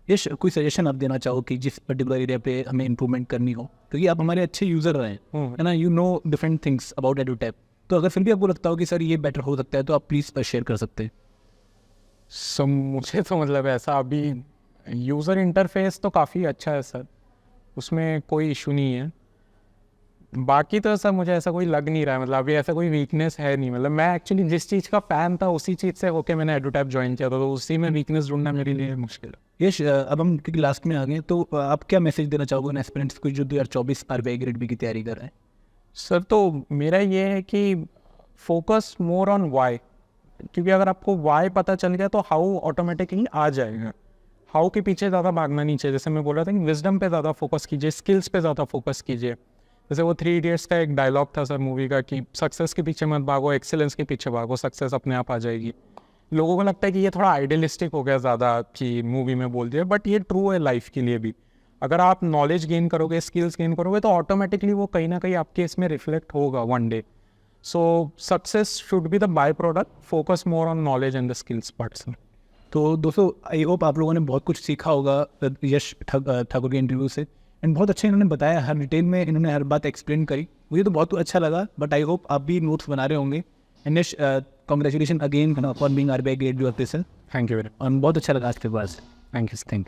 यश, कोई सजेशन आप देना चाहो कि जिस पर्टिकुलर एरिया पे हमें इम्प्रूवमेंट करनी हो, क्योंकि आप हमारे अच्छे यूज़र रहे हैं, है ना, you know different things about एडुटैप, तो अगर फिर भी आपको लगता हो कि सर ये बेटर हो सकता है तो आप प्लीज़ शेयर कर सकते हैं। सो मुझे तो मतलब ऐसा अभी यूज़र इंटरफेस तो काफ़ी अच्छा है सर, उसमें कोई इशू नहीं है। बाकी तो सर मुझे ऐसा कोई लग नहीं रहा है, मतलब अभी ऐसा कोई वीकनेस है नहीं। मतलब मैं एक्चुअली जिस चीज़ का फ़ैन था उसी चीज़ से होके मैंने एडुटैप ज्वाइन किया था, तो उसी में वीकनेस ढूंढना मेरे लिए मुश्किल है। यश, अब हम क्योंकि लास्ट में आ गए, तो आप क्या मैसेज देना चाहोगे उन एस्पिरेंट्स को जो 2024 RBI ग्रेड बी की तैयारी कर रहे हैं? सर तो मेरा ये है कि फोकस मोर ऑन वाई, क्योंकि अगर आपको वाई पता चल गया तो हाउ ऑटोमेटिकली आ जाएगा। हाउ के पीछे ज़्यादा भागना नहीं चाहिए। जैसे मैं बोल रहा था कि विजडम पे ज़्यादा फोकस कीजिए, स्किल्स पे ज़्यादा फोकस कीजिए। जैसे वो 3 इडियट्स का एक डायलॉग था सर मूवी का कि सक्सेस के पीछे मत भागो, एक्सेलेंस के पीछे भागो, सक्सेस अपने आप आ जाएगी। लोगों को लगता है कि ये थोड़ा आइडियलिस्टिक हो गया ज़्यादा कि मूवी में बोल दिया, बट ये ट्रू है लाइफ के लिए भी। अगर आप नॉलेज गेन करोगे, स्किल्स गेन करोगे, तो ऑटोमेटिकली वो कहीं ना कहीं आपके इसमें रिफ्लेक्ट होगा one day. So success should be the by product, focus more on knowledge and the skills part. तो दोस्तों, आई होप आप लोगों ने बहुत कुछ सीखा होगा यश ठाकुर के इंटरव्यू से, एंड बहुत अच्छा इन्होंने बताया, हर डिटेल में इन्होंने हर बात एक्सप्लेन करी। मुझे तो बहुत अच्छा लगा, बट आई होप आप भी नोट्स बना रहे होंगे। And Yash, congratulation again for being RBI grade B officer. Thank you very much. और बहुत अच्छा लगा आपके पास। Thank you.